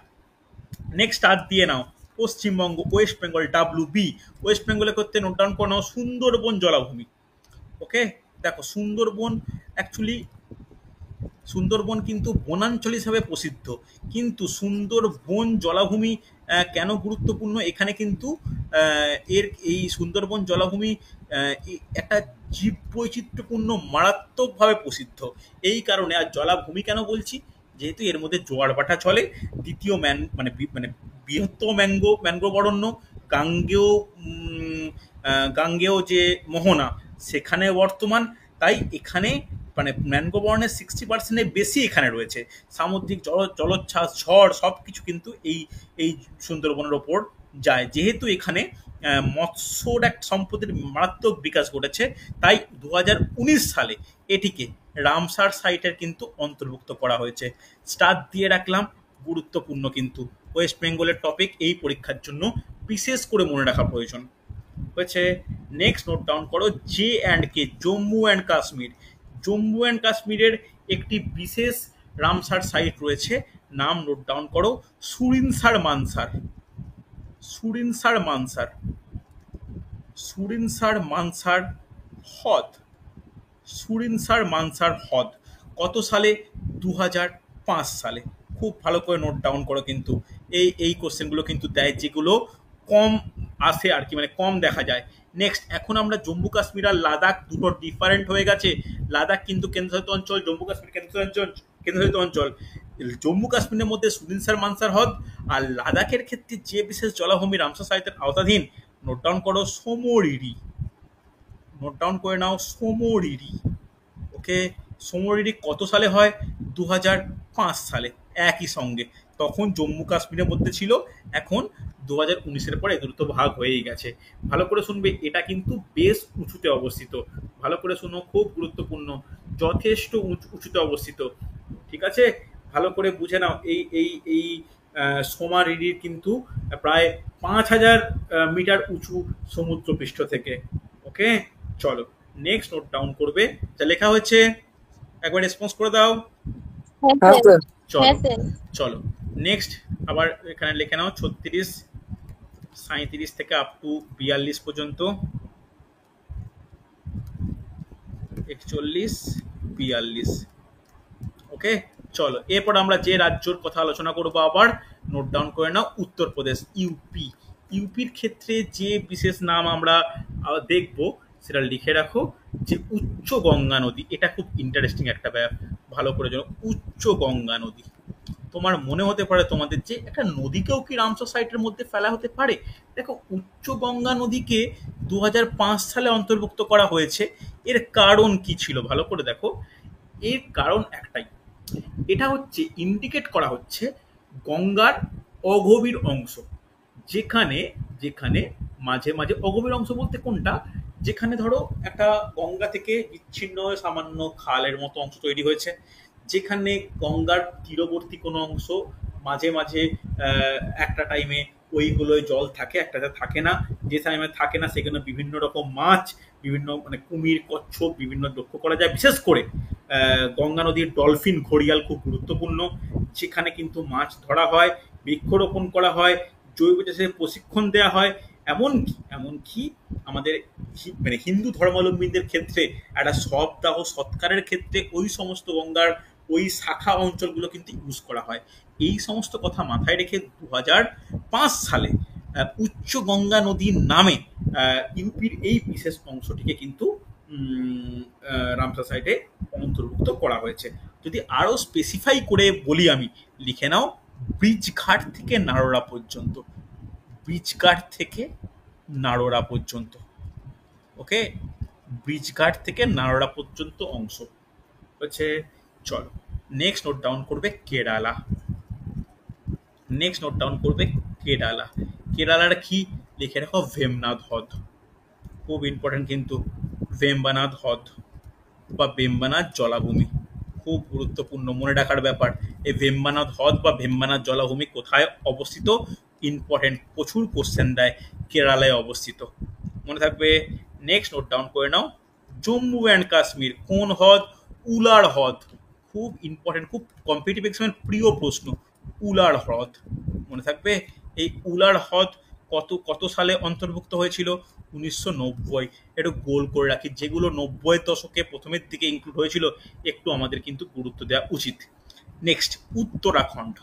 নেক্সট আর দিয়ে নাও Paschimbanga, west Bengal, WB। West বেঙ্গলের ক্ষেত্রে নোট ডাউন করে নাও সুন্দরবন জলাভূমি। ওকে, দেখো সুন্দরবন অ্যাকচুয়ালি, সুন্দরবন কিন্তু বনাঞ্চল হিসাবে প্রসিদ্ধ, কিন্তু সুন্দরবন জলাভূমি কেন গুরুত্বপূর্ণ, এখানে কিন্তু এর এই সুন্দরবন জলাভূমি একটা জীববৈচিত্র্যপূর্ণ মারাত্মকভাবে প্রসিদ্ধ। এই কারণে, আর জলাভূমি কেন বলছি, যেহেতু এর মধ্যে জোয়ার ভাটা চলে, দ্বিতীয় মানে বৃহত্তম ম্যানগ্রোভ অরণ্য, গাঙ্গেয় গাঙ্গেয় যে মোহনা সেখানে বর্তমান, তাই এখানে মানে ম্যানগ্রোভ অরণ্যের 60% বেশি এখানে রয়েছে। সামুদ্রিক জলোচ্ছ্বাস, ঝড় সব কিছু কিন্তু এই এই সুন্দরবনের ওপর যায়। যেহেতু এখানে মৎস্যর এক সম্পদের মারাত্মক বিকাশ ঘটেছে, তাই 2019 সালে এটিকে রামসার সাইটের কিন্তু অন্তর্ভুক্ত করা হয়েছে। স্টার দিয়ে রাখলাম, গুরুত্বপূর্ণ কিন্তু। ওয়েস্ট বেঙ্গলের টপিক এই পরীক্ষার জন্য বিশেষ করে মনে রাখা প্রয়োজন। হয়েছে। নেক্সট নোট ডাউন করো J and K, Jammu and Kashmir. Jammu and কাশ্মীরের একটি বিশেষ রামসার সাইট রয়েছে, নাম নোট ডাউন করো সুরিনসার মানসার। সুরিনসার মানসার, সুরিনসার মানসার হ্রদ। সুরিনসার মানসার হ্রদ কত সালে? 2005 সালে। খুব ভালো করে নোট ডাউন করো, কিন্তু এই এই কোশ্চেনগুলো কিন্তু দেয় যেগুলো কম আসে আর কি, মানে কম দেখা যায়। নেক্সট, এখন আমরা জম্মু কাশ্মীর আর লাদাখ দুটো ডিফারেন্ট হয়ে গেছে। লাদাখ কিন্তু কেন্দ্রশাসিত অঞ্চল, জম্মু কাশ্মীর কেন্দ্রশাসিত অঞ্চল। জম্মু কাশ্মীরের মধ্যে সুরিনসার মানসার হ্রদ, আর লাদাখের ক্ষেত্রে যে বিশেষ জলাভূমি রামসার সাইটের আওতাধীন, নোট ডাউন করো সোমরিরি। নোট ডাউন করে নাও সোমরিরি। ওকে, সোমরিরি কত সালে হয়? 2005 সালে। একই সঙ্গে তখন জম্মু কাশ্মীরের মধ্যে ছিল, এখন 2019-এর পরে এ দুটো ভাগ হয়েই গেছে। ভালো করে শুনবে, এটা কিন্তু বেশ উঁচুতে অবস্থিত। ভালো করে শুনো, খুব গুরুত্বপূর্ণ, যথেষ্ট উঁচুতে অবস্থিত। ঠিক আছে, ভালো করে বুঝে নাও। এই এই এই সোমারিরির কিন্তু প্রায় 5,000 মিটার উঁচু সমুদ্রপৃষ্ঠ থেকে। ওকে, চলো নেক্সট নোট ডাউন করবে, যা লেখা হয়েছে একবার রেসপন্স করে দাও। হ্যাঁ হ্যাঁ স্যার। স্যার। হ্যাঁ চলো স্যার। চলো নেক্সট, আবার এখানে লিখে নাও 36, 37 থেকে আপ টু 42 পর্যন্ত, 41, 42। ওকে, চলো এরপর আমরা যে রাজ্যর কথা আলোচনা করবো আবার নোট ডাউন করে নাও, উত্তরপ্রদেশ, ইউপি। ইউপির ক্ষেত্রে যে বিশেষ নাম আমরা দেখব সেটা লিখে রাখো, যে উচ্চ গঙ্গা নদী। এটা খুব ইন্টারেস্টিং একটা ব্যাপার, ভালো করে জানো। উচ্চ গঙ্গা নদী, তোমার মনে হতে পারে তোমাদের যে একটা নদীকেও কি রামসার সাইটের মধ্যে ফেলা হতে পারে। দেখো, উচ্চ গঙ্গা নদীকে 2005 সালে অন্তর্ভুক্ত করা হয়েছে। এর কারণ কি ছিল ভালো করে দেখো। এর কারণ একটাই, এটা হচ্ছে ইন্ডিকেট করা হচ্ছে গঙ্গার অগভীর অংশ, যেখানে যেখানে মাঝে মাঝে অগভীর অংশ বলতে কোনটা, যেখানে ধরো একটা গঙ্গা থেকে বিচ্ছিন্ন হয়ে সামান্য খালের মতো অংশ তৈরি হয়েছে, যেখানে গঙ্গার তীরবর্তী কোনো অংশ মাঝে মাঝে একটা টাইমে ওইগুলোয় জল থাকে, একটাতে থাকে না। যে টাইমে থাকে না সেখানে বিভিন্ন রকম মাছ, বিভিন্ন মানে কুমির, কচ্ছপ বিভিন্ন লক্ষ্য করা যায়। বিশেষ করে গঙ্গা নদীর ডলফিন, ঘড়িয়াল খুব গুরুত্বপূর্ণ, সেখানে কিন্তু মাছ ধরা হয়, বৃক্ষরোপণ করা হয়, জৈব চাষের প্রশিক্ষণ দেওয়া হয়। এমনকি আমাদের মানে হিন্দু ধর্মাবলম্বীদের ক্ষেত্রে একটা শবদাহ সৎকারের ক্ষেত্রে ওই সমস্ত গঙ্গার ওই শাখা অঞ্চলগুলো কিন্তু ইউজ করা হয়। এই সমস্ত কথা মাথায় রেখে 2005 সালে উচ্চ গঙ্গা নদীর নামে ইউপির এই বিশেষ অংশটিকে কিন্তু রামসার সাইটে অন্তর্ভুক্ত করা হয়েছে। যদি আরও স্পেসিফাই করে বলি আমি, লিখে নাও ব্রিজঘাট থেকে নারোরা পর্যন্ত। ব্রিজঘাট থেকে নারোরা পর্যন্ত। ওকে, ব্রিজঘাট থেকে নারোরা পর্যন্ত অংশ হচ্ছে। চলো নেক্সট নোট ডাউন করবে কেরালা। নেক্সট নোট ডাউন করবে কেরালা। কেরালার কি লিখে রাখো, ভেমনাদ হ্রদ। খুব ইম্পর্টেন্ট কিন্তু, ভেম্বানাদ হ্রদ বা ভেম্বানাদ জলাভূমি, খুব গুরুত্বপূর্ণ মনে রাখার ব্যাপার। এই ভেম্বানাদ হ্রদ বা ভেম্বানাদ জলাভূমি কোথায় অবস্থিত? ইম্পর্টেন্ট, প্রচুর কোশ্চেন দেয়। কেরালায় অবস্থিত, মনে থাকবে। নেক্সট নোট ডাউন করে নাও, জম্মু অ্যান্ড কাশ্মীর কোন হ্রদ? উলার হ্রদ। খুব ইম্পর্টেন্ট, খুব কম্পিটিটিভ এক্সামের প্রিয় প্রশ্ন, উলার হ্রদ, মনে থাকবে। এই উলার হ্রদ কত কত সালে অন্তর্ভুক্ত হয়েছিল? 1990। একটু গোল করে রাখি, যেগুলো 90-এর দশকে প্রথমের দিকে ইনক্লুড হয়েছিল একটু আমাদের কিন্তু গুরুত্ব দেওয়া উচিত। নেক্সট, উত্তরাখণ্ড।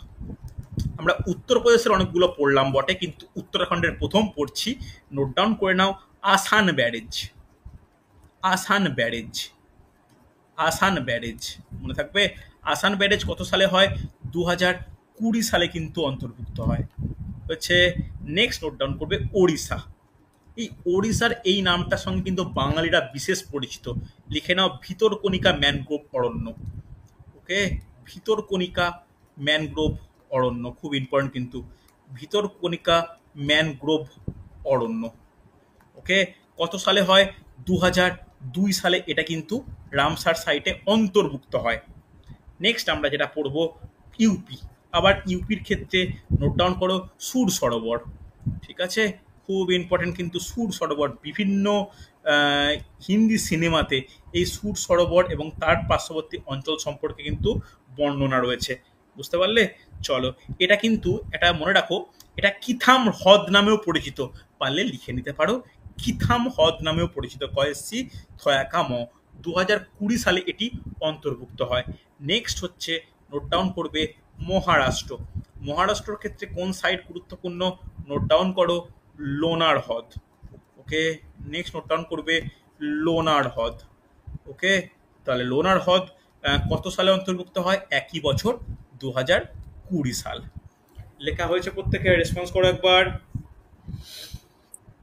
আমরা উত্তরপ্রদেশের অনেকগুলো পড়লাম বটে, কিন্তু উত্তরাখণ্ডের প্রথম পড়ছি, নোট ডাউন করে নাও, আসান ব্যারেজ। আসান ব্যারেজ, আসান ব্যারেজ, মনে থাকবে। আসান ব্যারেজ কত সালে হয়? 2020 সালে কিন্তু অন্তর্ভুক্ত হয় হচ্ছে। নেক্সট নোট ডাউন করবে ওড়িশা। এই ওড়িশার এই নামটার সঙ্গে কিন্তু বাঙালিরা বিশেষ পরিচিত, লিখে নাও ভিতরকণিকা ম্যানগ্রোভ অরণ্য। ওকে, ভিতরকণিকা ম্যানগ্রোভ অরণ্য, খুব ইম্পর্টেন্ট কিন্তু, ভিতরকণিকা ম্যানগ্রোভ অরণ্য। ওকে, কত সালে হয়? 2002 সালে এটা কিন্তু রামসার সাইটে অন্তর্ভুক্ত হয়। নেক্সট আমরা যেটা পড়ব ইউপি। আবার ইউপির ক্ষেত্রে নোট ডাউন করো সুর সরোবর। ঠিক আছে, খুব ইম্পর্টেন্ট কিন্তু সুর সরোবর, বিভিন্ন হিন্দি সিনেমাতে এই সুর সরোবর এবং তার পার্শ্ববর্তী অঞ্চল সম্পর্কে কিন্তু বর্ণনা রয়েছে। বুঝতে পারলে? চলো, এটা কিন্তু এটা মনে রাখো, এটা কিথাম হ্রদ নামেও পরিচিত। পারলে লিখে নিতে পারো, কিথাম হ্রদ নামেও পরিচিত। কয়েসি থয়াকাম 2020 সালে এটি অন্তর্ভুক্ত হয়। নেক্সট হচ্ছে, নোট ডাউন করবে, মহারাষ্ট্র। মহারাষ্ট্রের ক্ষেত্রে কোন সাইট গুরুত্বপূর্ণ? নোট ডাউন করো, লোনার হ্রদ। ওকে, নেক্সট নোট ডাউন করবে লোনার হ্রদ। ওকে, তাহলে লোনার হ্রদ কত সালে অন্তর্ভুক্ত হয়? একই বছর 2020 সাল। লেখা হয়েছে প্রত্যেকে? রেসপন্স করো একবার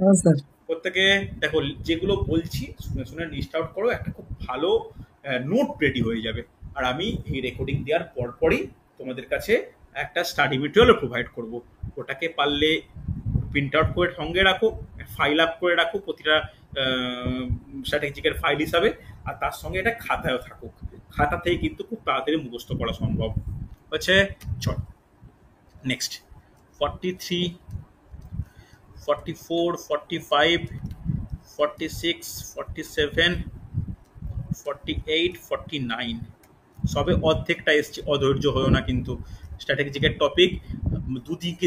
हाँ सर। প্রত্যেকে। দেখো, যেগুলো বলছি শুনে শুনে লিস্ট আউট করো, একটা খুব ভালো নোট রেডি হয়ে যাবে। আর আমি এই রেকর্ডিং দেওয়ার পরপরই তোমাদের কাছে একটা স্টাডি মেটেরিয়ালও প্রোভাইড করব। ওটাকে পারলে প্রিন্ট আউট করে সঙ্গে রাখো, ফাইল আপ করে রাখো প্রতিটা স্ট্র্যাটেজিকের ফাইল হিসাবে। আর তার সঙ্গে এটা খাতায়ও থাকুক। খাতা থেকে কিন্তু খুব তাড়াতাড়ি মুখস্থ করা সম্ভব হচ্ছে। চল নেক্সট, 43, 44, 45, 46, 47, 48, 49 সবে অর্ধেকটা এসছে। অধৈর্য হয়েও না কিন্তু। স্ট্র্যাটেজিকের টপিক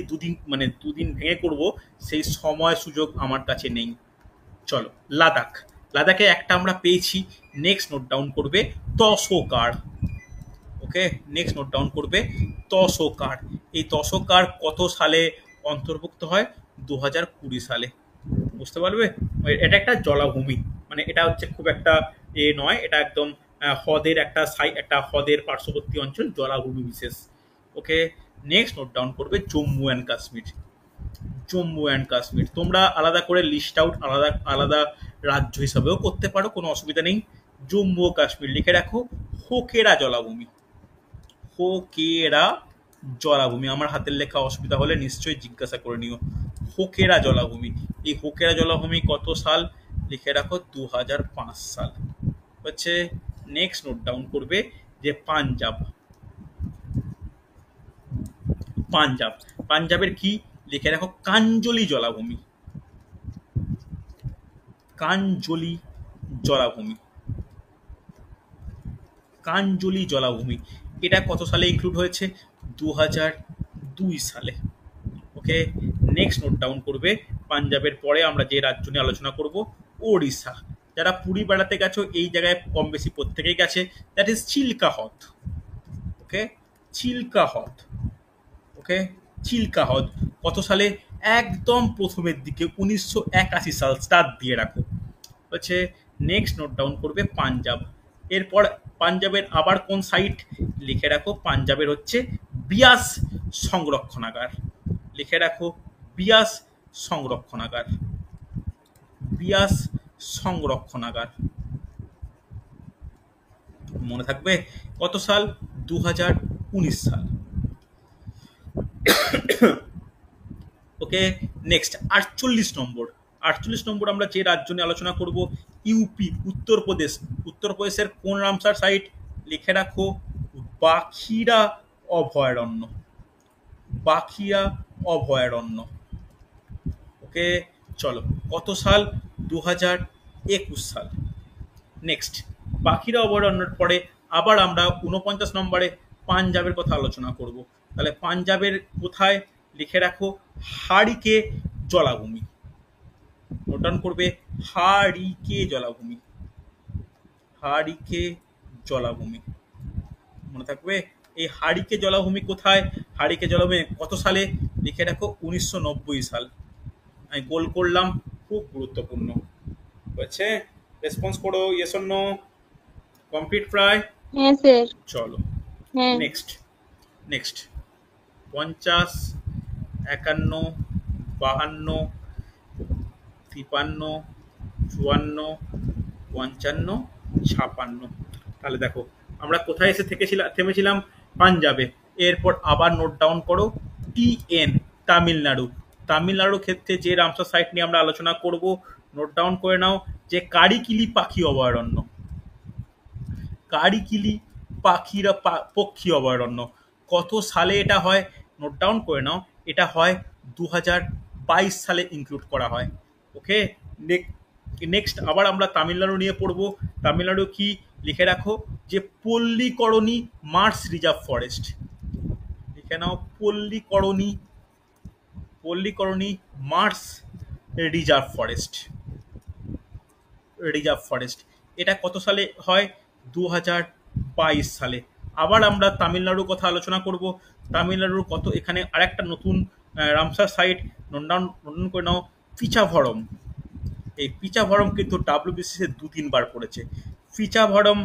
দুদিন মানে দুদিন ভেঙে করব, সেই সময় সুযোগ আমার কাছে নেই। চলো, লাদাখ। লাদাখে একটা আমরা পেয়েছি। নেক্সট নোট ডাউন করবে তসোকার। ওকে, নেক্সট নোট ডাউন করবে তসোকার। এই তসোকার কত সালে অন্তর্ভুক্ত হয়? 2020 সালে। বুঝতে পারবে? এটা একটা জলাভূমি, মানে এটা হচ্ছে খুব একটা নয়, এটা একদম হ্রদের একটা একটা হ্রদের পার্শ্ববর্তী অঞ্চল, জলাভূমি বিশেষ। ওকে, নেক্সট নোট ডাউন করবে জম্মু অ্যান্ড কাশ্মীর। জম্মু অ্যান্ড কাশ্মীর তোমরা আলাদা করে লিস্ট আউট আলাদা আলাদা রাজ্য হিসাবেও করতে পারো, কোনো অসুবিধা নেই। জম্মু ও কাশ্মীর লিখে রাখো, হোকেরা জলাভূমি। হোকেরা জলাভূমি। আমার হাতের লেখা অসুবিধা হলে নিশ্চয়ই জিজ্ঞাসা করে নিও। হোকেরা জলাভূমি। এই হোকেরা জলাভূমি কত সাল? লিখে রাখো 2005 সাল হচ্ছে। নেক্সট নোট ডাউন করবে যে পাঞ্জাব। পাঞ্জাব, পাঞ্জাবের কি? লিখে রাখো কাঞ্জলি জলাভূমি। কাঞ্জলি জলাভূমি। কাঞ্জলি জলাভূমি। এটা কত সালে ইনক্লুড হয়েছে? 2002 সালে। ওকে, নেক্সট নোট ডাউন করবে, পাঞ্জাবের পরে আমরা যে রাজ্য নিয়ে আলোচনা করব, ওড়িশা। যারা পুরী বেড়াতে গেছো, এই জায়গায় কম বেশি প্রত্যেকেই গেছে। দ্যাট ইজ চিল্কা হ্রদ। ওকে, চিল্কা হ্রদ। ওকে, চিল্কা হ্রদ কত সালে? একদম প্রথমের দিকে, 1981 সাল। স্টার্ট দিয়ে রাখো হচ্ছে। নেক্সট নোট ডাউন করবে পাঞ্জাব। এরপর পাঞ্জাবের আবার কোন সাইট? লিখে রাখো পাঞ্জাবের হচ্ছে বিয়াস সংরক্ষণাগার। লিখে রাখো বিয়াস সংরক্ষণাগার। বিয়াস সংরক্ষণাগার মনে থাকবে। কত সাল? 2019 সাল। ওকে, নেক্সট 48 নম্বর। 48 নম্বর আমরা যে রাজ্য নিয়ে আলোচনা করব, ইউপি, উত্তরপ্রদেশ। উত্তরপ্রদেশের কোন রামসার সাইট? লিখে রাখো বাখিরা অভয়ারণ্য। বাখিরা অভয়ারণ্য। ওকে, চলো, কত সাল? 2021 সাল। নেক্সট, বাকিরা অভয়ারণ্যের পরে আবার আমরা 49 নম্বরে পাঞ্জাবের কথা আলোচনা করব। তাহলে পাঞ্জাবের কোথায়? লিখে রাখো হারিকে জলাভূমি। নোট ডাউন করবে হারিকে জলাভূমি। হারিকে জলাভূমি মনে থাকবে। এই হারিকে জলাভূমি কোথায়? হারিকে জলাভূমি কত সালে? লিখে রাখো 1990 সাল। আমি গোল করলাম, খুব গুরুত্বপূর্ণ হচ্ছে। রেসপন্স করো, ইয়েস অর নো। কমপ্লিট প্রায়? হ্যাঁ স্যার। চলো হ্যাঁ। নেক্সট। নেক্সট 50, 51, 52, 53, 54, 55, 56। তাহলে দেখো আমরা কোথায় এসে থেমেছিলাম? পাঞ্জাবে। এরপর আবার নোট ডাউন করো টিএন, তামিলনাড়ু। তামিলনাড়ুর ক্ষেত্রে যে রামসার সাইট নিয়ে আমরা আলোচনা করব, নোট ডাউন করে নাও যে কারিকিলি পাখি অভয়ারণ্য। কারিকিলি পক্ষী অভয়ারণ্য কত সালে এটা হয়? নোট ডাউন করে নাও, এটা হয় সালে ইনক্লুড করা হয়। ওকে, নেক্সট আবার আমরা তামিলনাড়ু নিয়ে পড়বো। তামিলনাড়ু কি লিখে রাখো যে পল্লীকরণী মার্স রিজার্ভ ফরেস্ট। লিখে নাও Pallikaranai, Pallikaranai marsh reserve forest, reserve forest. এটা কত সালে হয়? 2022 সালে। আবার আমরা তামিলনাড়ুর কথা আলোচনা করব। তামিলনাড়ুর কত, এখানে আরেকটা নতুন রামসার সাইট নোট করে নাও, পিচাভরম। এই পিচাভরম কিন্তু ডাব্লিউবিসিএস 2-3 বার পড়েছে। পিচাভরম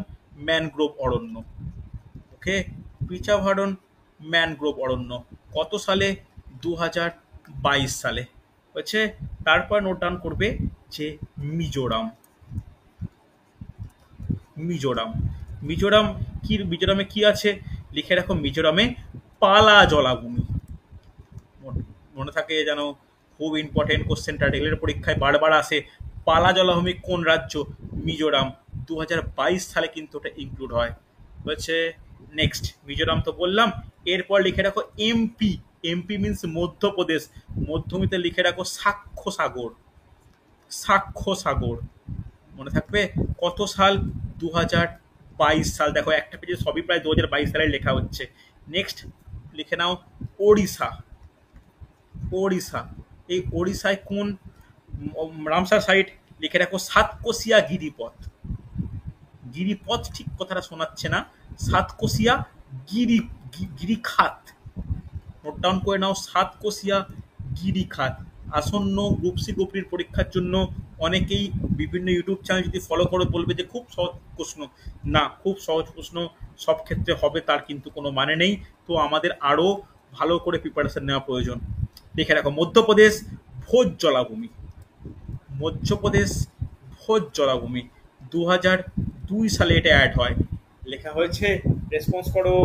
ম্যানগ্রোভ অরণ্য। ওকে, পিচাভরম ম্যানগ্রোভ অরণ্য কত সালে? 2022 সালে হচ্ছে। তারপর নোট ডাউন করবে যে মিজোরাম, মিজোরাম, মিজোরাম কি, মিজোরামে কি আছে লিখে রাখো, মিজোরামে পালা জলাভূমি। মনে থাকে যেন, খুব ইম্পর্টেন্ট কোশ্চেনটা রেলের পরীক্ষায় বারবার আসে। পালা জলাভূমি কোন রাজ্য? মিজোরাম। 2022 সালে কিন্তু ওটা ইনক্লুড হয়। হচ্ছে নেক্সট মিজোরাম তো বললাম। এরপর লিখে রাখো এমপি। MP means Madhya Pradesh. মধ্যমিতে লিখে রাখো সাক্ষ্য সাগর, সাক্ষ্য সাগর। মনে থাকবে কত সাল? 2022 সাল। দেখো একটা পেজে সবই প্রায় 2022 সালে লেখা হচ্ছে। নেক্সট লিখে নাও ওড়িশা, ওড়িশা। এই ওড়িশায় কোন রামসার সাইট? লিখে রাখো সাতকোশিয়া গিরিপথ। গিরিপথ ঠিক কথাটা শোনাচ্ছে না, সাতকোশিয়া গিরি, গিরিখাত। নোট ডাউন করে নাও, সাতকোশিয়া গিরিখাত। আসন্ন গ্রুপ সি গ্রুপ ডির পরীক্ষার জন্য অনেকেই বিভিন্ন ইউটিউব চ্যানেল যদি ফলো করো বলবে যে খুব সহজ প্রশ্ন। না, খুব সহজ প্রশ্ন সব ক্ষেত্রে হবে তার কিন্তু কোনো মানে নেই। তো আমাদের আরও ভালো করে প্রিপারেশন নেওয়া প্রয়োজন। দেখে রাখো মধ্যপ্রদেশ ভোজ জলাভূমি, মধ্যপ্রদেশ ভোজ জলাভূমি। 2002 সালে এটা অ্যাড হয়। লেখা হয়েছে, রেসপন্স করো,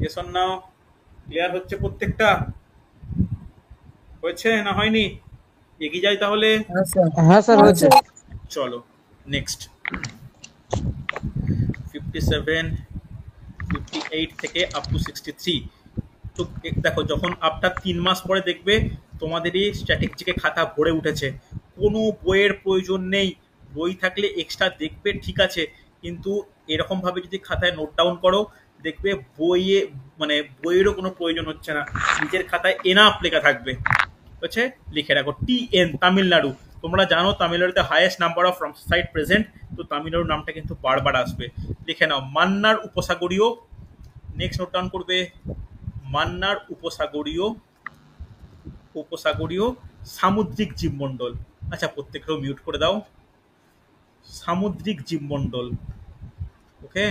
এসন নাও। ক্লিয়ার হচ্ছে প্রত্যেকটা? হয়েছে না হয়নি? এগিয়ে যাই তাহলে। হ্যাঁ স্যার হয়েছে। চলো নেক্সট। 57, 58 থেকে আপ টু 63। তো দেখো, যখন আফটার 3 মাস পরে দেখবে তোমাদেরই স্ট্র্যাটেজিকে খাতা ভরে উঠেছে, কোনো বইয়ের প্রয়োজন নেই। বই থাকলে এক্সট্রা দেখবে ঠিক আছে, কিন্তু এরকমভাবে যদি খাতায় নোট ডাউন করো দেখবে বইয়ে, মানে বইয়েরও কোনো প্রয়োজন হচ্ছে না, নিজের খাতায় এনাফ লেখা থাকবে। হচ্ছে লিখে রাখো TN তামিলনাড়ু। তোমরা জানো তামিলনাড়ুতে highest number of Ramsar site present, তো তামিলনাড়ুর নামটা কিন্তু বারবার আসবে। লিখে নাও মান্নার উপসাগরীয়। নেক্সট নোট ডাউন করবে মান্নার উপসাগরীয়, উপসাগরীয় সামুদ্রিক জীবমণ্ডল। আচ্ছা, প্রত্যেকেও মিউট করে দাও। সামুদ্রিক জীবমণ্ডল। ওকে,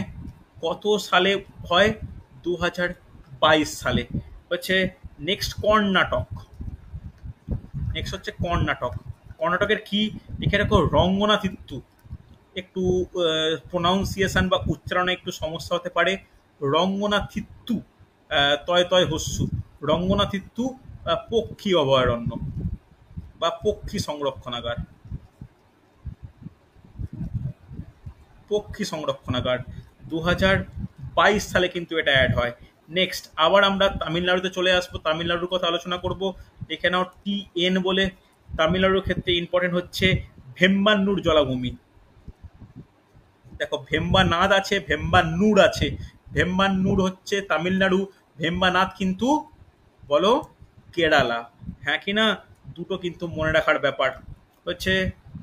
কত সালে হয়? 2022 সালে হচ্ছে। নেক্সট কর্ণাটক। নেক্সট হচ্ছে কর্ণাটক। কর্ণাটকের কি লিখে রাখো, রঙ্গনাথিত্তু। একটু প্রোনাউন্সিয়েশন বা উচ্চারণে একটু সমস্যা হতে পারে। রঙ্গনাথিত্তু, তয় তয় হস্যু, রঙ্গনাথিত্তু পক্ষী অভয়ারণ্য বা পক্ষী সংরক্ষণাগার, পক্ষী সংরক্ষণাগার। 2022 সালে কিন্তু এটা অ্যাড হয়। নেক্সট আবার আমরা তামিলনাড়ুতে চলে আসবো, তামিলনাড়ুর কথা আলোচনা করব। দেখে নাও TN বলে। তামিলনাড়ুর ক্ষেত্রে ইম্পর্টেন্ট হচ্ছে ভেম্বান্নুর জলাভূমি। দেখো ভেম্বানাদ আছে, ভেম্বান্নুর আছে। ভেম্বান্নুর হচ্ছে তামিলনাড়ু, ভেম্বানাদ কিন্তু বলো কেরালা। হ্যাঁ কি না? দুটো কিন্তু মনে রাখার ব্যাপার হচ্ছে।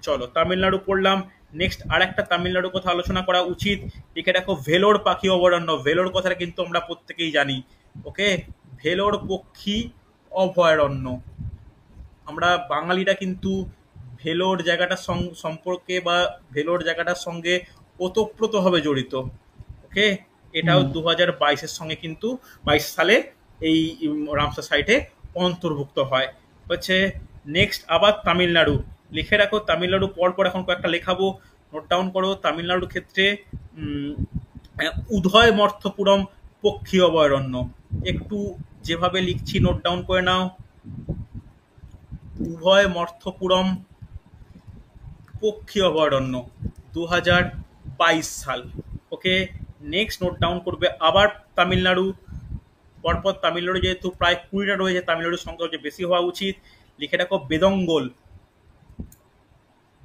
চলো তামিলনাড়ু পড়লাম। নেক্সট আর একটা তামিলনাড়ুর কথা আলোচনা করা উচিত। লিখে দেখো ভেলোর পাখি অভয়ারণ্য। ভেলোর কথাটা কিন্তু আমরা প্রত্যেকেই জানি। ওকে, ভেলোর পক্ষী অভয়ারণ্য। আমরা বাঙালিরা কিন্তু ভেলোর জায়গাটার সম্পর্কে বা ভেলোর জায়গাটার সঙ্গে ওতপ্রোতভাবে জড়িত। ওকে, এটাও 2022-এর সঙ্গে কিন্তু 22 সালে এই রামসার সাইটে অন্তর্ভুক্ত হয় হচ্ছে। নেক্সট আবার তামিলনাড়ু। লিখে রাখো তামিলনাড়ু পরপর এখন কয়েকটা লেখাবো, নোট ডাউন করো। তামিলনাড়ুর ক্ষেত্রে উদয় মর্থপুরম পক্ষী অভয়ারণ্য। একটু যেভাবে লিখছি নোট ডাউন করে নাও। উভয় মর্থপুরম পক্ষী অভয়ারণ্য, 2022 সাল। ওকে, নেক্সট নোট ডাউন করবে আবার তামিলনাড়ু। পরপর তামিলনাড়ু যেহেতু প্রায় 20টা রয়েছে, তামিলনাড়ুর সংখ্যা হচ্ছে বেশি হওয়া উচিত। লিখে রাখো বেদঙ্গল,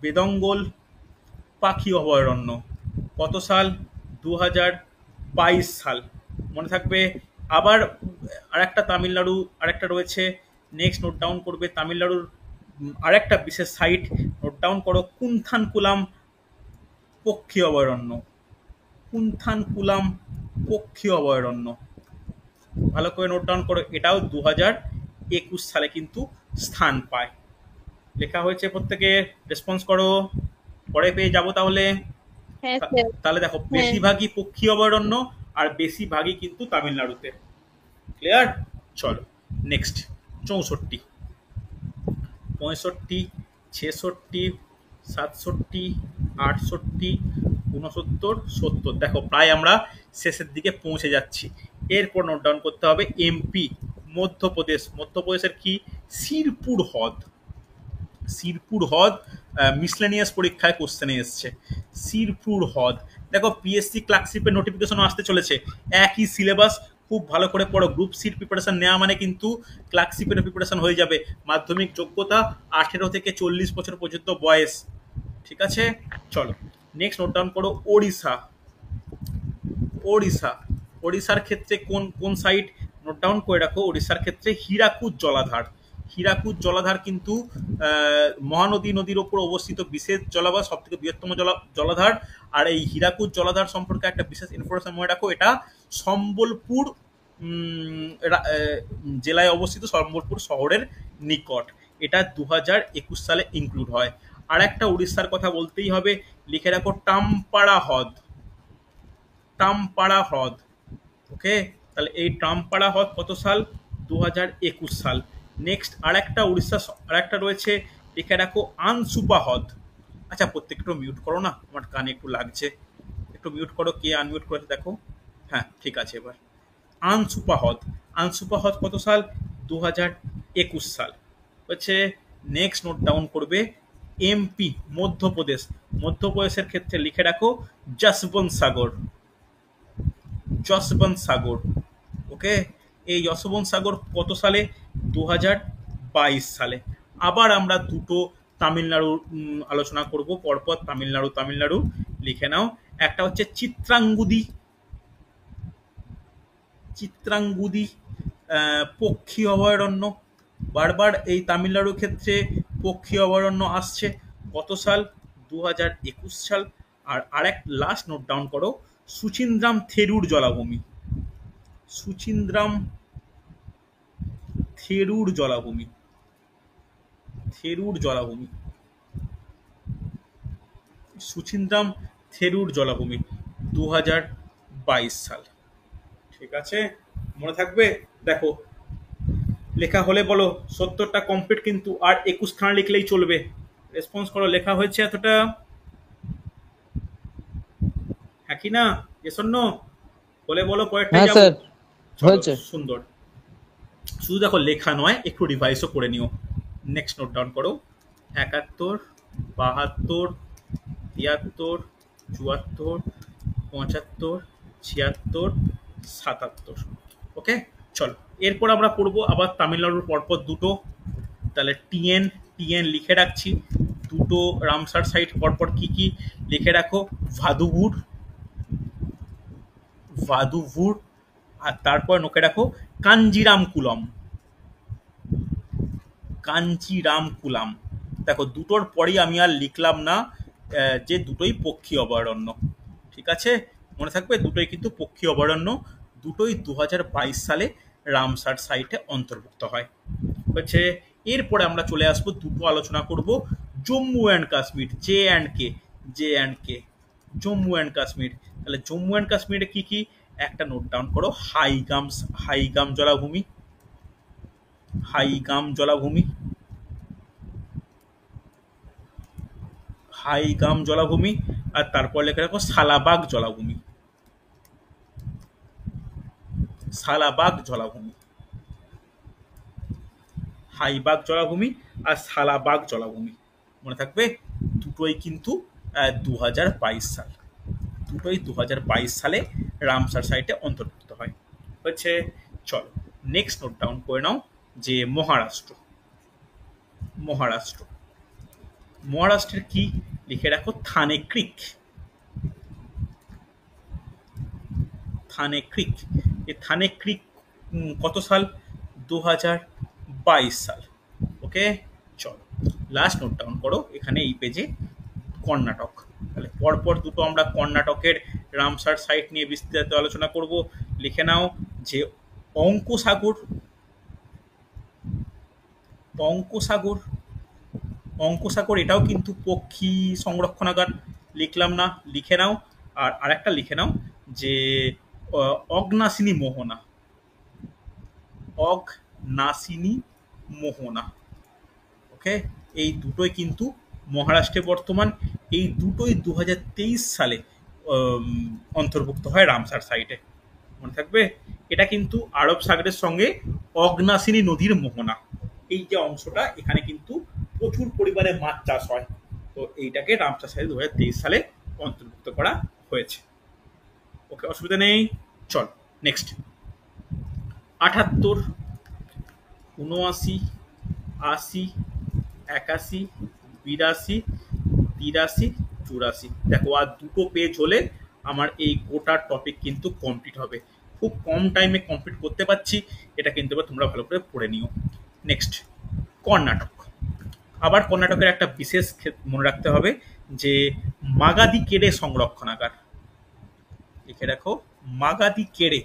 বেদঙ্গল পাখি অভয়ারণ্য। কত সাল? 2022 সাল। মনে থাকবে। আবার আরেকটা তামিলনাড়ু আরেকটা রয়েছে, নেক্সট নোট ডাউন করবে তামিলনাড়ুর আরেকটা বিশেষ সাইট নোট ডাউন করো, কুন্থানকুলাম পক্ষী অভয়ারণ্য। কুন্থানকুলাম পক্ষী অভয়ারণ্য, ভালো করে নোট ডাউন করো। এটাও 2021 সালে কিন্তু স্থান পায়। লেখা হয়েছে, প্রত্যেকে রেসপন্স করো, পরে পেয়ে যাবো তাহলে। হ্যাঁ স্যার। তাহলে দেখো হ্যাঁ। বেশিরভাগই পক্ষী অভয়ারণ্য আর বেশিরভাগই কিন্তু তামিলনাড়ুতে। ক্লিয়ার? চলো নেক্সট। 64, 65, 66, 67, 68, 69, 70। দেখো প্রায় আমরা শেষের দিকে পৌঁছে যাচ্ছি। এরপর নোট ডাউন করতে হবে এমপি, মধ্যপ্রদেশ। মধ্যপ্রদেশের কি? শিরপুর হ্রদ। শিরপুর হ্রদ মিসলেনিয়াস পরীক্ষায় কোশ্চেনে এসছে। শিরপুর হ্রদ। দেখো পিএসসি ক্লার্কশিপের নোটিফিকেশন আসতে চলেছে, একই সিলেবাস। খুব ভালো করে পড়ো। গ্রুপ সির প্রিপারেশন নেওয়া মানে কিন্তু ক্লার্কশিপের প্রিপারেশন হয়ে যাবে। মাধ্যমিক যোগ্যতা 18 থেকে 40 বছর পর্যন্ত বয়স। ঠিক আছে, চলো নেক্সট নোট ডাউন করো ওড়িশা। ওড়িশা, ওড়িশার ক্ষেত্রে কোন কোন সাইট নোট ডাউন করে রাখো। ওড়িশার ক্ষেত্রে হীরাকুদ জলাধার। হীরাকুদ জলাধার কিন্তু মহানদী নদীর ওপর অবস্থিত বিশেষ জলাধার, সব থেকে বৃহত্তম জলাধার। আর এই হীরাকুদ জলাধার সম্পর্কে একটা বিশেষ ইনফরমেশন মনে রাখো, এটা সম্বলপুর জেলায় অবস্থিত, সম্বলপুর শহরের নিকট। এটা 2021 সালে ইনক্লুড হয়। আর একটা উড়িষ্যার কথা বলতেই হবে, লিখে রাখো টামপাড়া হ্রদ। টামপাড়া হ্রদ। ওকে, তাহলে এই টামপাড়া হ্রদ কত সাল? 2021 সাল। নেক্সট আরেকটা উড়িষ্যা আরেকটা রয়েছে, লিখে রাখো আনসুপা হ্রদ। আচ্ছা প্রত্যেক একটু মিউট করো না, আমার কানে একটু লাগছে। একটু মিউট করো, কে আনমিউট করেছে দেখো। হ্যাঁ ঠিক আছে। এবার আনসুপা হ্রদ। আনসুপা হ্রদ কত সাল? 2021 সাল হচ্ছে। নেক্সট নোট ডাউন করবে এমপি, মধ্যপ্রদেশ। মধ্যপ্রদেশের ক্ষেত্রে লিখে রাখো যশবন্ত সাগর। যশবন্ত সাগর। ওকে, এই যশবন্ত সাগর কত সালে? 2022 সালে। আবার আমরা দুটো তামিলনাড়ু আলোচনা করব পরপর। তামিলনাড়ু তামিলনাড়ু লিখে নাও। একটা হচ্ছে চিত্রাঙ্গুদি, চিত্রাঙ্গুদি পক্ষী অভয়ারণ্য। বারবার এই তামিলনাড়ুর ক্ষেত্রে পক্ষী অভয়ারণ্য আসছে। কত সাল? 2021 সাল। আর আরেক লাস্ট নোট ডাউন করো, সুচিন্দ্রাম থেরুর জলাভূমি। সুচিন্দ্রাম থেরুর জলাভূমি। থেরুর জলাভূমি, সুচিন্দ্রাম থেরুর জলাভূমি, 2022 সাল। ঠিক আছে, মনে থাকবে। দেখো লেখা হলে বলো। 70টা কমপ্লিট কিন্তু, আর 21 খানা লিখলেই চলবে। রেসপন্স করো, লেখা হয়েছে এতটা? হ্যাঁ কি না? Yes or no? বলে বলো, পরেরটা হ্যাঁ যাবো। স্যার, চলো, হয়েছে। সুন্দর। শুধু দেখো লেখা নয়, একটু রিভাইসও করে নিও। নেক্সট নোট ডাউন করো 71, 72, 73, 74, 75, 76, 77। ওকে, চলো এরপর আমরা পড়বো আবার তামিলনাড়ুর পরপর দুটো। তাহলে টিএন, টিএন লিখে রাখছি। দুটো রামসার সাইট পরপর কি কি লিখে রাখো। ভাদুভুর, ভাদুভুর। আর তারপর নোকে রাখো কাঞ্জিরামকুলম। কাঞ্চিরামকুলাম। দেখো দুটোর পরেই আমি আর লিখলাম না যে দুটোই পক্ষী অভয়ারণ্য। ঠিক আছে, মনে থাকবে দুটোই কিন্তু পক্ষী অভয়ারণ্য। দুটোই 2022 সালে রামসার সাইটে অন্তর্ভুক্ত হয়। হচ্ছে এরপরে আমরা চলে আসবো, দুটো আলোচনা করব Jammu and Kashmir, J and K. J and K, Jammu and Kashmir. তাহলে জম্মু অ্যান্ড কাশ্মীরে কি কি একটা নোট ডাউন করো। হাইগাম, হাইগাম জলাভূমি। হাইগাম জলাভূমি, হাইগাম জলাভূমি। আর তারপর লেখা রাখো সালাবাগ জলাভূমি। সালাবাগ জলাভূমি, হাইবাগ জলাভূমি আর সালাবাগ জলাভূমি। মনে থাকবে দুটোই কিন্তু 2022 সাল। দুটোই 2022 সালে রামসার সাইটে অন্তর্ভুক্ত হয়। হচ্ছে চলো নেক্সট নোট ডাউন করে নাও যে মহারাষ্ট্র। মহারাষ্ট্র। মহারাষ্ট্রের কি লিখে রাখো, থানে ক্রিক। থানে ক্রিক, এই থানে ক্রিক কত সাল? 2022 সাল। ওকে, চলো লাস্ট নোট ডাউন করো এখানে এই পেজে, কর্ণাটক। তাহলে পরপর দুটো আমরা কর্ণাটকের রামসার সাইট নিয়ে বিস্তারিত আলোচনা করব। লিখে নাও যে অঙ্কসাগর, অঙ্কসাগর, অঙ্কসাগর এটাও কিন্তু পক্ষী সংরক্ষণাগার, লিখলাম না? লিখে নাও। আর আরেকটা লিখে নাও যে অগ্নাসিনী মোহনা, অগ্নাসিনী মোহনা। ওকে, এই দুটোই কিন্তু মহারাষ্ট্রে বর্তমান, এই দুটোই 2023 সালে অন্তর্ভুক্ত হয় রামসার সাইটে, মনে থাকবে। এটা কিন্তু আরব সাগরের সঙ্গে অগ্নাসিনী নদীর মোহনা, এই যে অংশটা এখানে কিন্তু প্রচুর পরিমাণে মাছ চাষ হয়, তো এইটাকে রামসার সাইটে 2023 সালে অন্তর্ভুক্ত করা হয়েছে। ওকে, অসুবিধা নেই। চল নেক্সট। 78, 79, 80, 81, 82, 83, 84। দেখো আর দুটো পেজ হলে আমার এই গোটা টপিক কিন্তু কমপ্লিট হবে। খুব কম টাইমে কমপ্লিট করতে পারছি, এটা কিন্তু এবার তোমরা ভালো করে পড়ে নিও। নেক্সট, কর্ণাটক। আবার কর্ণাটকের একটা বিশেষ মনে রাখতে হবে যে মাগাদি কেড়ে সংরক্ষণাগার, লিখে রাখো মাগাদি কেড়ে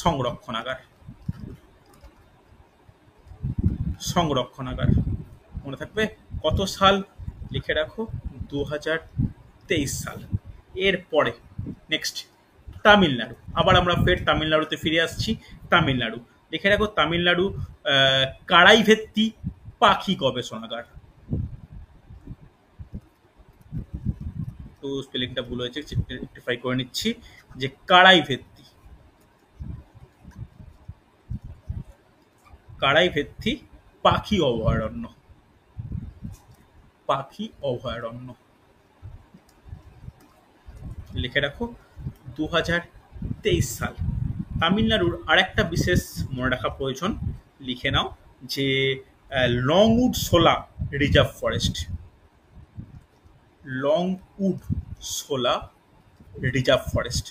সংরক্ষণাগার, সংরক্ষণাগার মনে থাকবে। কত সাল? লিখে রাখো 2023 সাল। এরপরে নেক্সট, তামিলনাড়ু। আবার আমরা ফের তামিলনাড়ুতে ফিরে আসছি। তামিলনাড়ু লিখে রাখো তামিলনাড়ু কারাইভেত্তি পাখি গবেষণাগার। তো স্পেলিংটা ভুল হয়েছে, রেকটিফাই করে নিচ্ছি, যে কারাইভেত্তি, কারাইভেত্তি পাখি অভয়ারণ্য, পাখি অভয়ারণ্য লিখে রাখো 2023 সাল। তামিলনাড়ুর আরেকটা বিশেষ মনে রাখা প্রয়োজন, লিখে নাও যে লংউড শোলা রিজার্ভ ফরেস্ট, লংউড শোলা রিজার্ভ ফরেস্ট।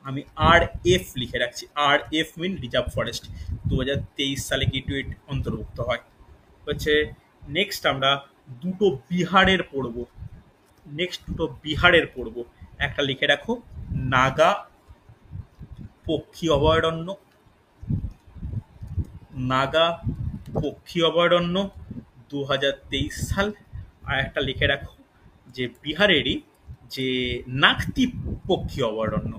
আমি RF লিখে রাখছি, RF মিন রিজার্ভ ফরেস্ট, 2023 সালে কিন্তু এটি অন্তর্ভুক্ত হয় হচ্ছে। নেক্সট আমরা দুটো বিহারের পড়ব, নেক্সট দুটো বিহারের পড়ব। একটা লিখে রাখো নাগা পক্ষী অভয়ারণ্য, নাগা পক্ষী অভয়ারণ্য 2023 সাল। আর একটা লিখে রাখো যে বিহারেরই যে নাকতি পক্ষী অভয়ারণ্য।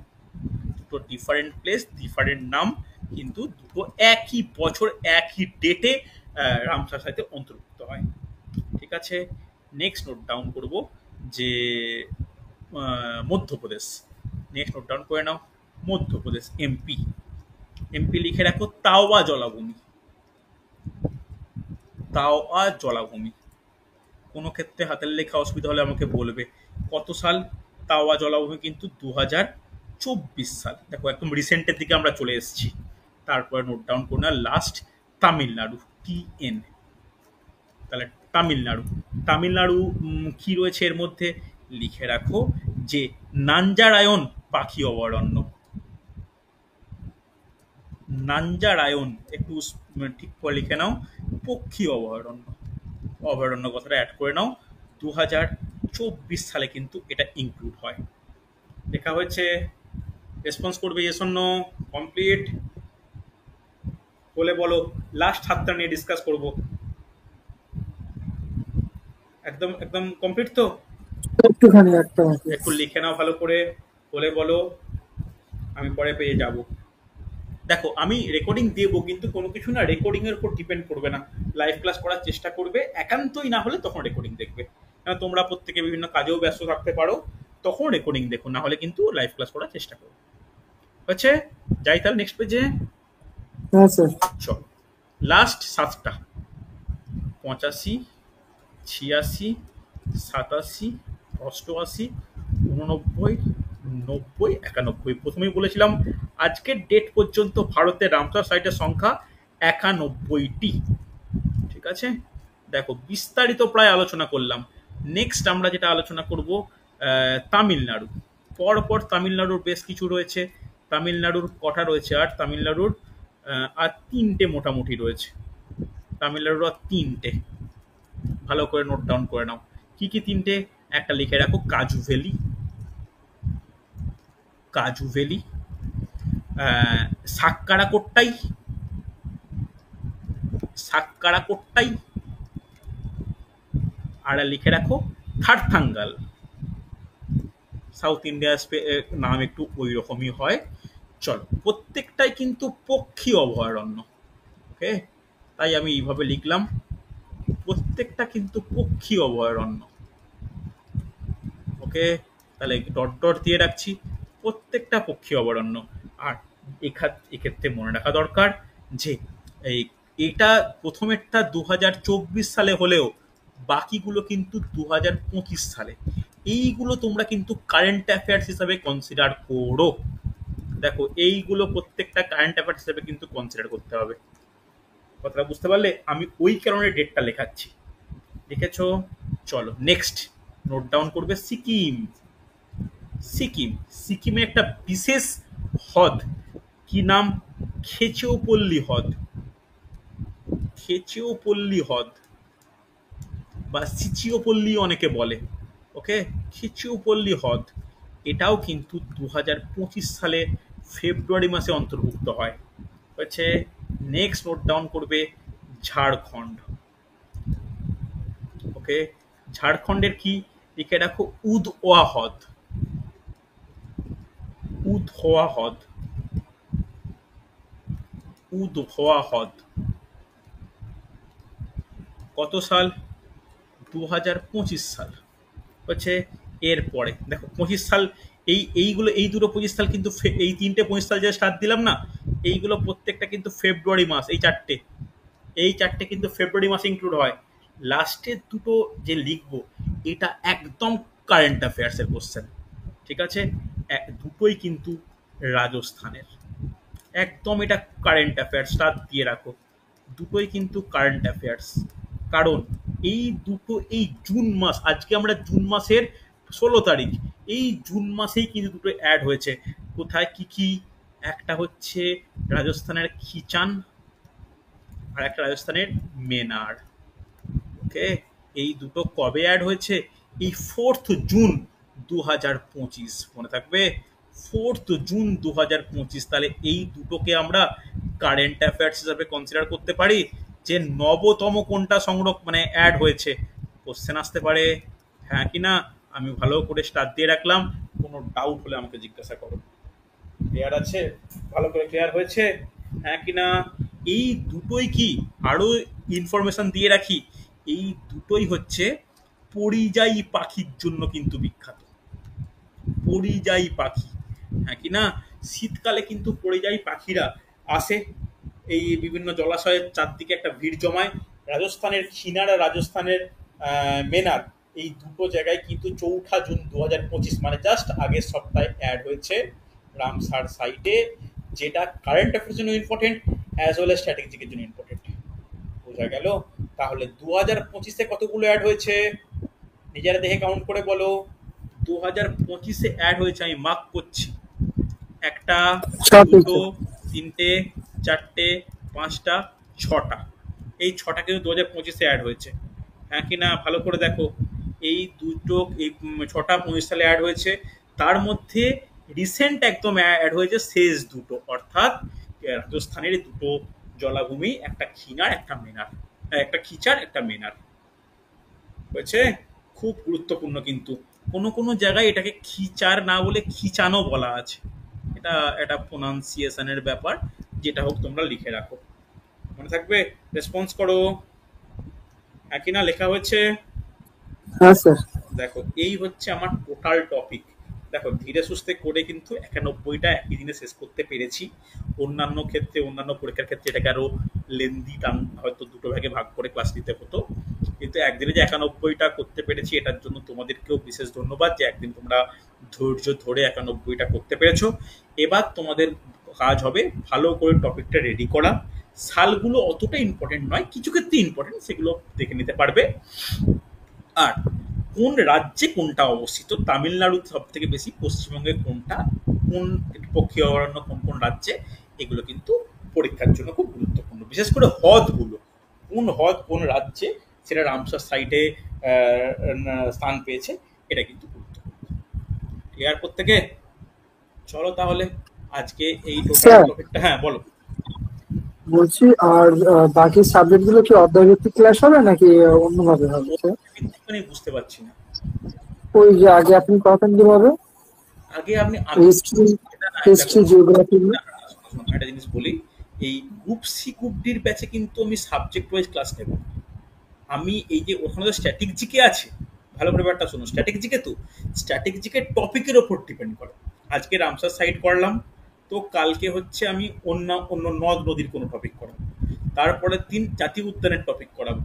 দুটো ডিফারেন্ট প্লেস, ডিফারেন্ট নাম, কিন্তু দুটো একই বছর একই ডেটে রামসার সাথে অন্তর্ভুক্ত হয়। ঠিক আছে, নেক্সট নোট ডাউন করব যে মধ্যপ্রদেশ। নেক্সট নোট ডাউন করে নাও, মধ্যপ্রদেশ MP। MP লিখে রাখো তাওয়া জলাভূমি, তাওয়া জলাভূমি। কোনো ক্ষেত্রে হাতের লেখা অসুবিধা হলে আমাকে বলবে। কত সাল? তাওয়া জলাভূমি কিন্তু 2024 সাল। দেখো একদম রিসেন্টের দিকে আমরা চলে এসেছি। তারপরে নোট ডাউন করো না, লাস্ট তামিলনাড়ু, TN। তাহলে তামিলনাড়ু, তামিলনাড়ু কি রয়েছে এর মধ্যে? লিখে রাখো যে নাঞ্জারায়ন পাখি অভয়ারণ্য, নাঞ্জারায়ন একটু ঠিক করে লিখে নাও, পক্ষী অভয়ারণ্য, অভয়ারণ্য কথাটা অ্যাড করে নাও। 2024 সালে কিন্তু এটা ইনক্লুড হয়। লেখা হয়েছে, রেসপন্স করবে ইয়েস অর নো। কমপ্লিট বলে বলো। লাস্ট 7টা নিয়ে ডিসকাস করব। একদম একদম কমপ্লিট তো? একটুখানি একটা একটু লিখে নাও ভালো করে, বলে বলো, আমি পরে পেয়ে যাব। দেখো আমি রেকর্ডিং দেবো, কিন্তু কোনো কিছু না রেকর্ডিং এর উপর ডিপেন্ড করবে না। লাইভ ক্লাস করার চেষ্টা করবে, একান্তই না হলে তখন রেকর্ডিং দেখবে। কারণ তোমরা প্রত্যেকে বিভিন্ন কাজেও ব্যস্ত থাকতে পারো, তখন রেকর্ডিং দেখো, না হলে কিন্তু লাইভ ক্লাস করার চেষ্টা করো। হচ্ছে, যাই তাহলে নেক্সট পেজে। হ্যাঁ স্যার। চল, লাস্ট 7টা, 85, 86, 87, 88, 89, 90, 91। প্রথমেই বলেছিলাম আজকের ডেট পর্যন্ত ভারতের রামসার সাইটের সংখ্যা 91টি। ঠিক আছে, দেখো বিস্তারিত প্রায় আলোচনা করলাম। নেক্সট আমরা যেটা আলোচনা করব তামিলনাড়ু। পরপর তামিলনাড়ুর বেশ কিছু রয়েছে। তামিলনাড়ুর কটা রয়েছে, আর তামিলনাড়ুর আর তিনটে মোটামুটি রয়েছে। তামিলনাড়ুর আর তিনটে, ভালো করে নোট ডাউন করে নাও। কি কি তিনটে? একটা লিখে রাখো, কাজু ভ্যালি, কাজু valley, Saqqara Kottai, Saqqara Kottai, আর লিখে রাখো থারথাঙ্গাল। সাউথ ইন্ডিয়া নাম একটু ওই রকমই হয়। চলো, প্রত্যেকটাই কিন্তু পক্ষী অভয়ারণ্য। ওকে, তাই আমি এইভাবে লিখলাম, প্রত্যেকটা কিন্তু পক্ষী অভয়ারণ্য। ওকে, তাহলে ডট ডট দিয়ে রাখছি, প্রত্যেকটা পক্ষী অভয়ারণ্য। আর এক্ষেত্রে মনে রাখা দরকার যে এই এটা প্রথমেরটা 2024 সালে হলেও বাকিগুলো কিন্তু 2025 সালে। এইগুলো তোমরা কিন্তু কারেন্ট অ্যাফেয়ার্স হিসাবে কনসিডার করো। দেখো, এইগুলো প্রত্যেকটা কারেন্ট অ্যাফেয়ার্স হিসাবে কিন্তু কনসিডার করতে হবে। কথাটা বুঝতে পারলে? আমি ওই কারণে ডেটটা লেখাচ্ছি। লিখেছো? চলো নেক্সট নোট ডাউন করবে, সিকিম। সিকিম, সিকিমে একটা বিশেষ হ্রদ, কি নাম? খেচিওপল্লী হ্রদ, খেচিওপল্লী হ্রদ বা সিচিওপল্লী অনেকে বলে। ওকে, খেচিওপল্লী হ্রদ, এটাও কিন্তু 2025 সালে ফেব্রুয়ারি মাসে অন্তর্ভুক্ত হয়। হচ্ছে নেক্সট নোট ডাউন করবে, ঝাড়খণ্ড। ওকে, ঝাড়খণ্ডের কি? লিখে রাখো উদওয়া হ্রদ, উদওয়া হ্রদ, উদওয়া হ্রদ। কত সাল? 2025 সাল। হচ্ছে এরপরে দেখো 25 সাল, এইগুলো এই দুটো 25 সাল কিন্তু এই তিনটে 25 সাল যে স্টার্ট দিলাম না, এইগুলো প্রত্যেকটা কিন্তু ফেব্রুয়ারি মাস। এই চারটে কিন্তু ফেব্রুয়ারি মাসে ইনক্লুড হয়। লাস্টের দুটো যে লিখবো, এটা একদম কারেন্ট অ্যাফেয়ার্সের কোশ্চেন। ঠিক আছে, দুটোই কিন্তু রাজস্থানের। একদম এটা কারেন্ট অ্যাফেয়ার্স, স্টার্ট দিয়ে রাখো। দুটোই কিন্তু কারেন্ট অ্যাফেয়ার্স, কারণ এই দুটো এই জুন মাস, আজকে আমরা জুন মাসের 16 তারিখ, এই জুন মাসেই কিন্তু দুটো অ্যাড হয়েছে। কোথায় কি কি? একটা হচ্ছে রাজস্থানের খিচান, আর একটা রাজস্থানের মেনার। ওকে, এই দুটো কবে অ্যাড হয়েছে? এই 4 জুন 2025, মনে থাকবে 4 জুন 2025। তাহলে এই দুটোকে আমরা কারেন্ট অ্যাফেয়ার্স হিসাবে কনসিডার করতে পারি যে নবতম কোনটা মানে অ্যাড হয়েছে। কোশ্চেন আসতে পারে, হ্যাঁ কি না? আমি ভালো করে স্টার্ট দিয়ে রাখলাম, কোনো ডাউট হলে আমাকে জিজ্ঞাসা করো। ক্লিয়ার আছে? ভালো করে ক্লিয়ার হয়েছে? হ্যাঁ কি না? এই দুটোই কি, আরো ইনফরমেশন দিয়ে রাখি, এই দুটোই হচ্ছে পরিযায়ী পাখির জন্য কিন্তু বিখ্যাত। পরিযায়ী পাখি, হ্যাঁ কি না? শীতকালে কিন্তু পরিযায়ী পাখিরা আসে, এই বিভিন্ন জলাশয়ের চারদিকে একটা ভিড় জমায়। রাজস্থানের খিনার আর রাজস্থানের মেনার, এই দুটো জায়গায় কিন্তু 4 জুন 2025 মানে জাস্ট আগের সপ্তাহে অ্যাড হয়েছে রামসার সাইটে, যেটা কারেন্ট অ্যাফেয়ার্স জন্য ইম্পর্টেন্ট অ্যাজ ওয়েল এজ স্ট্র্যাটেজিকের জন্য ইম্পর্টেন্ট। বোঝা গেল? তাহলে 2025-এ কতগুলো অ্যাড হয়েছে নিজেরা দেখে কাউন্ট করে বলো। 2025-এ অ্যাড হয়েছে, আমি মার্ক করছি, একটা, দুটো, তিনটে, চারটে, পাঁচটা, ছটা। এই ছটা কিন্তু 2025-এ অ্যাড হয়েছে, হ্যাঁ কি না? ভালো করে দেখো, এই দুটো, এই ছটা 25 সালে অ্যাড হয়েছে। তার মধ্যে রিসেন্ট একদম অ্যাড হয়েছে শেষ দুটো, অর্থাৎ রাজস্থানের দুটো জলাভূমি, একটা খিনার একটা মেনার, একটা খিচার একটা মেনার হয়েছে। খুব গুরুত্বপূর্ণ কিন্তু, কোনো কোনো জায়গায় এটাকে খিচার না বলে খিচানো বলা আছে। এটা একটা প্রোনাউন্সিয়েশনের ব্যাপার, যেটা হোক তোমরা লিখে রাখো, মনে থাকবে। রেসপন্স করো, একই না? লেখা হয়েছে? হ্যাঁ স্যার। দেখো, এই হচ্ছে আমার টোটাল টপিক। দেখো, ধীরে সুস্থে করে কিন্তু 91টা একই দিনে শেষ করতে পেরেছি। অন্যান্য ক্ষেত্রে, অন্যান্য পরীক্ষার ক্ষেত্রে এটাকে আরো লেন্দি টান, হয়তো দুটো ভাগে ভাগ করে ক্লাস দিতে হতো, কিন্তু একদিনে যে 91টা করতে পেরেছি, এটার জন্য তোমাদেরকেও বিশেষ ধন্যবাদ যে একদিন তোমরা ধৈর্য ধরে 91টা করতে পেরেছো। এবার তোমাদের কাজ হবে ভালো করে টপিকটা রেডি করা, সালগুলো অতটা ইম্পর্টেন্ট নয়, কিছু ক্ষেত্রে ইম্পর্টেন্ট, সেগুলো দেখে নিতে পারবে। আর কোন রাজ্যে কোনটা অবস্থিত, তামিলনাড়ু সব থেকে বেশি, পশ্চিমবঙ্গে কোনটা, কোন পক্ষীয় অভয়ারণ্য কোন কোন রাজ্যে, এগুলো কিন্তু পরীক্ষার জন্য খুব গুরুত্বপূর্ণ। বিশেষ করে হ্রদগুলো, কোন হ্রদ কোন রাজ্যে, সেটা রামসার সাইটে স্থান পেয়েছে, এটা কিন্তু গুরুত্বপূর্ণ। ক্লিয়ার প্রত্যেকে? চলো তাহলে আজকে এই টোটাল স্যার টপিকটা, হ্যাঁ বলো। বলছি, আর বাকি সাবজেক্ট গুলো কি অধ্যায়ভিত্তিক ক্লাস হবে নাকি অন্যভাবে হবে স্যার? মানে বুঝতে পারছি না। ওই যে আগে আপনি করাতেন কিভাবে, আগে আমি হিস্ট্রি, এটা না, দেখো, হিস্ট্রি জিওগ্রাফি? না, না, শোনো, শোনো, একটা জিনিস বলি। এই গ্রুপ সি গ্রুপ ডির ব্যাচে কিন্তু আমি সাবজেক্ট ওয়াইজ ক্লাস নেব না। আমি এই যে ওখানে তো স্ট্যাটিক জিকে আছে, ভালো করে ব্যাপারটা শোনো, স্ট্যাটিক জিকে তো স্ট্যাটিক জিকে টপিকের ওপর ডিপেন্ড করে। আজকে রামসার সাইট করলাম, তো কালকে হচ্ছে আমি অন্য অন্য নদ নদীর কোনো টপিক করাবো, তারপরের দিন জাতীয় উদ্যানের টপিক করাবো,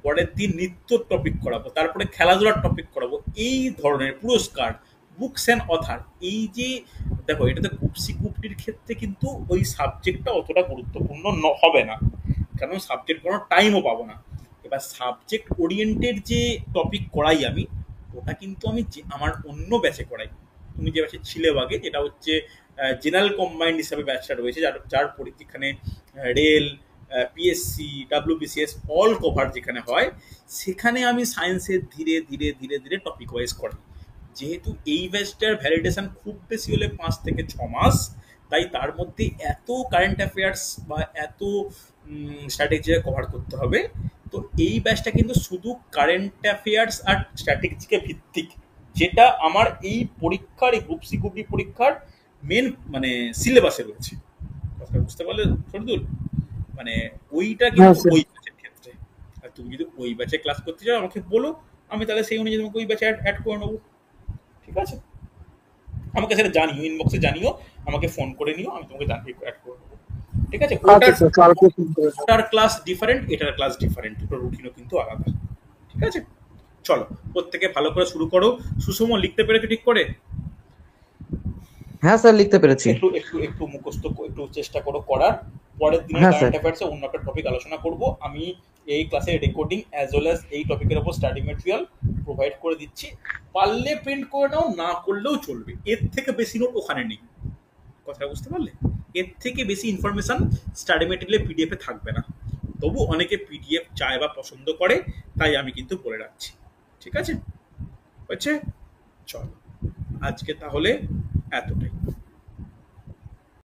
পরের দিন নৃত্যর টপিক করাবো, তারপরে খেলাধুলার টপিক করাবো, এই ধরনের পুরস্কার, বুকস অ্যান্ড অথার, এই যে, দেখো এটাতে কুপসি কুপটির ক্ষেত্রে কিন্তু ওই সাবজেক্টটা অতটা গুরুত্বপূর্ণ হবে না, কারণ সাবজেক্ট কোনো টাইমও পাবো না। এবার সাবজেক্ট ওরিয়েন্টেড যে টপিক করাই আমি, ওটা কিন্তু আমি আমার অন্য ব্যাচে করাই। তুমি যে ব্যাচে ছিলে আগে, যেটা হচ্ছে জেনারেল কম্বাইন্ড হিসাবে ব্যাচটা রয়েছে, যার যার পরীক্ষানে rail, PSC, WBCS all cover যেখানে হয়, সেখানে আমি সায়েন্সের ধীরে ধীরে ধীরে ধীরে টপিক ওয়াইজ করাই। যেহেতু এই ব্যাচটার ভ্যালিডেশন খুব বেশি হলে 5 থেকে 6 মাস, তাই তার মধ্যে এত কারেন্ট অ্যাফেয়ার্স বা এত স্ট্র্যাটেজি কভার করতে হবে। তো এই ব্যাচটা কিন্তু শুধু কারেন্ট অ্যাফেয়ার্স আর স্ট্র্যাটেজিকে ভিত্তিক, যেটা আমার এই পরীক্ষার, এই গ্রুপ সি গ্রুপ ডি পরীক্ষার মেন মানে সিলেবাসে রয়েছে। কথা বুঝতে পারলে শরীদুল? মানে ওইটা হ্যাঁ কিন্তু স্যার। ওই ব্যাচের ক্ষেত্রে। আর তুমি যদি ওই ব্যাচে ক্লাস করতে চাও আমাকে বলো, আমি তাহলে সেই অনুযায়ী তোমাকে ওই ব্যাচে অ্যাড করে নেবো। ঠিক আছে? আমাকে সেটা জানিও, ইনবক্সে জানিও, আমাকে ফোন করে নিও, আমি তোমাকে জানিয়ে অ্যাড করে দেবো। ঠিক আছে? আচ্ছা ওটার স্যার, কালকে ফোন করে নেবো। ওটার ক্লাস ডিফারেন্ট, এটার ক্লাস ডিফারেন্ট, দুটো রুটিনও কিন্তু আলাদা। ঠিক আছে? চলো, প্রত্যেকে ভালো করে শুরু করো। সুষম লিখতে পেরেছো ঠিক করে? হ্যাঁ স্যার, লিখতে পেরেছি। একটু একটু একটু মুখস্থ একটু চেষ্টা করো করার। পরের দিনের হ্যাঁ স্যার। কারেন্ট অ্যাফেয়ার্সে অন্য একটা টপিক আলোচনা করব। আমি এই ক্লাসের রেকর্ডিং অ্যাজ ওয়েল অ্যাজ এই টপিকের ওপর স্টাডি মেটেরিয়াল প্রোভাইড করে দিচ্ছি। পারলে প্রিন্ট করে নাও, না করলেও চলবে, এর থেকে বেশি নোট ওখানে নেই। কথা বুঝতে পারলে? এর থেকে বেশি ইনফরমেশন স্টাডি মেটেরিয়ালে পিডিএফে থাকবে না। তবু অনেকে পিডিএফ চায় বা পছন্দ করে, তাই আমি কিন্তু বলে রাখছি। ঠিক আছে? হচ্ছে? চলো, আজকে তাহলে এতটাই।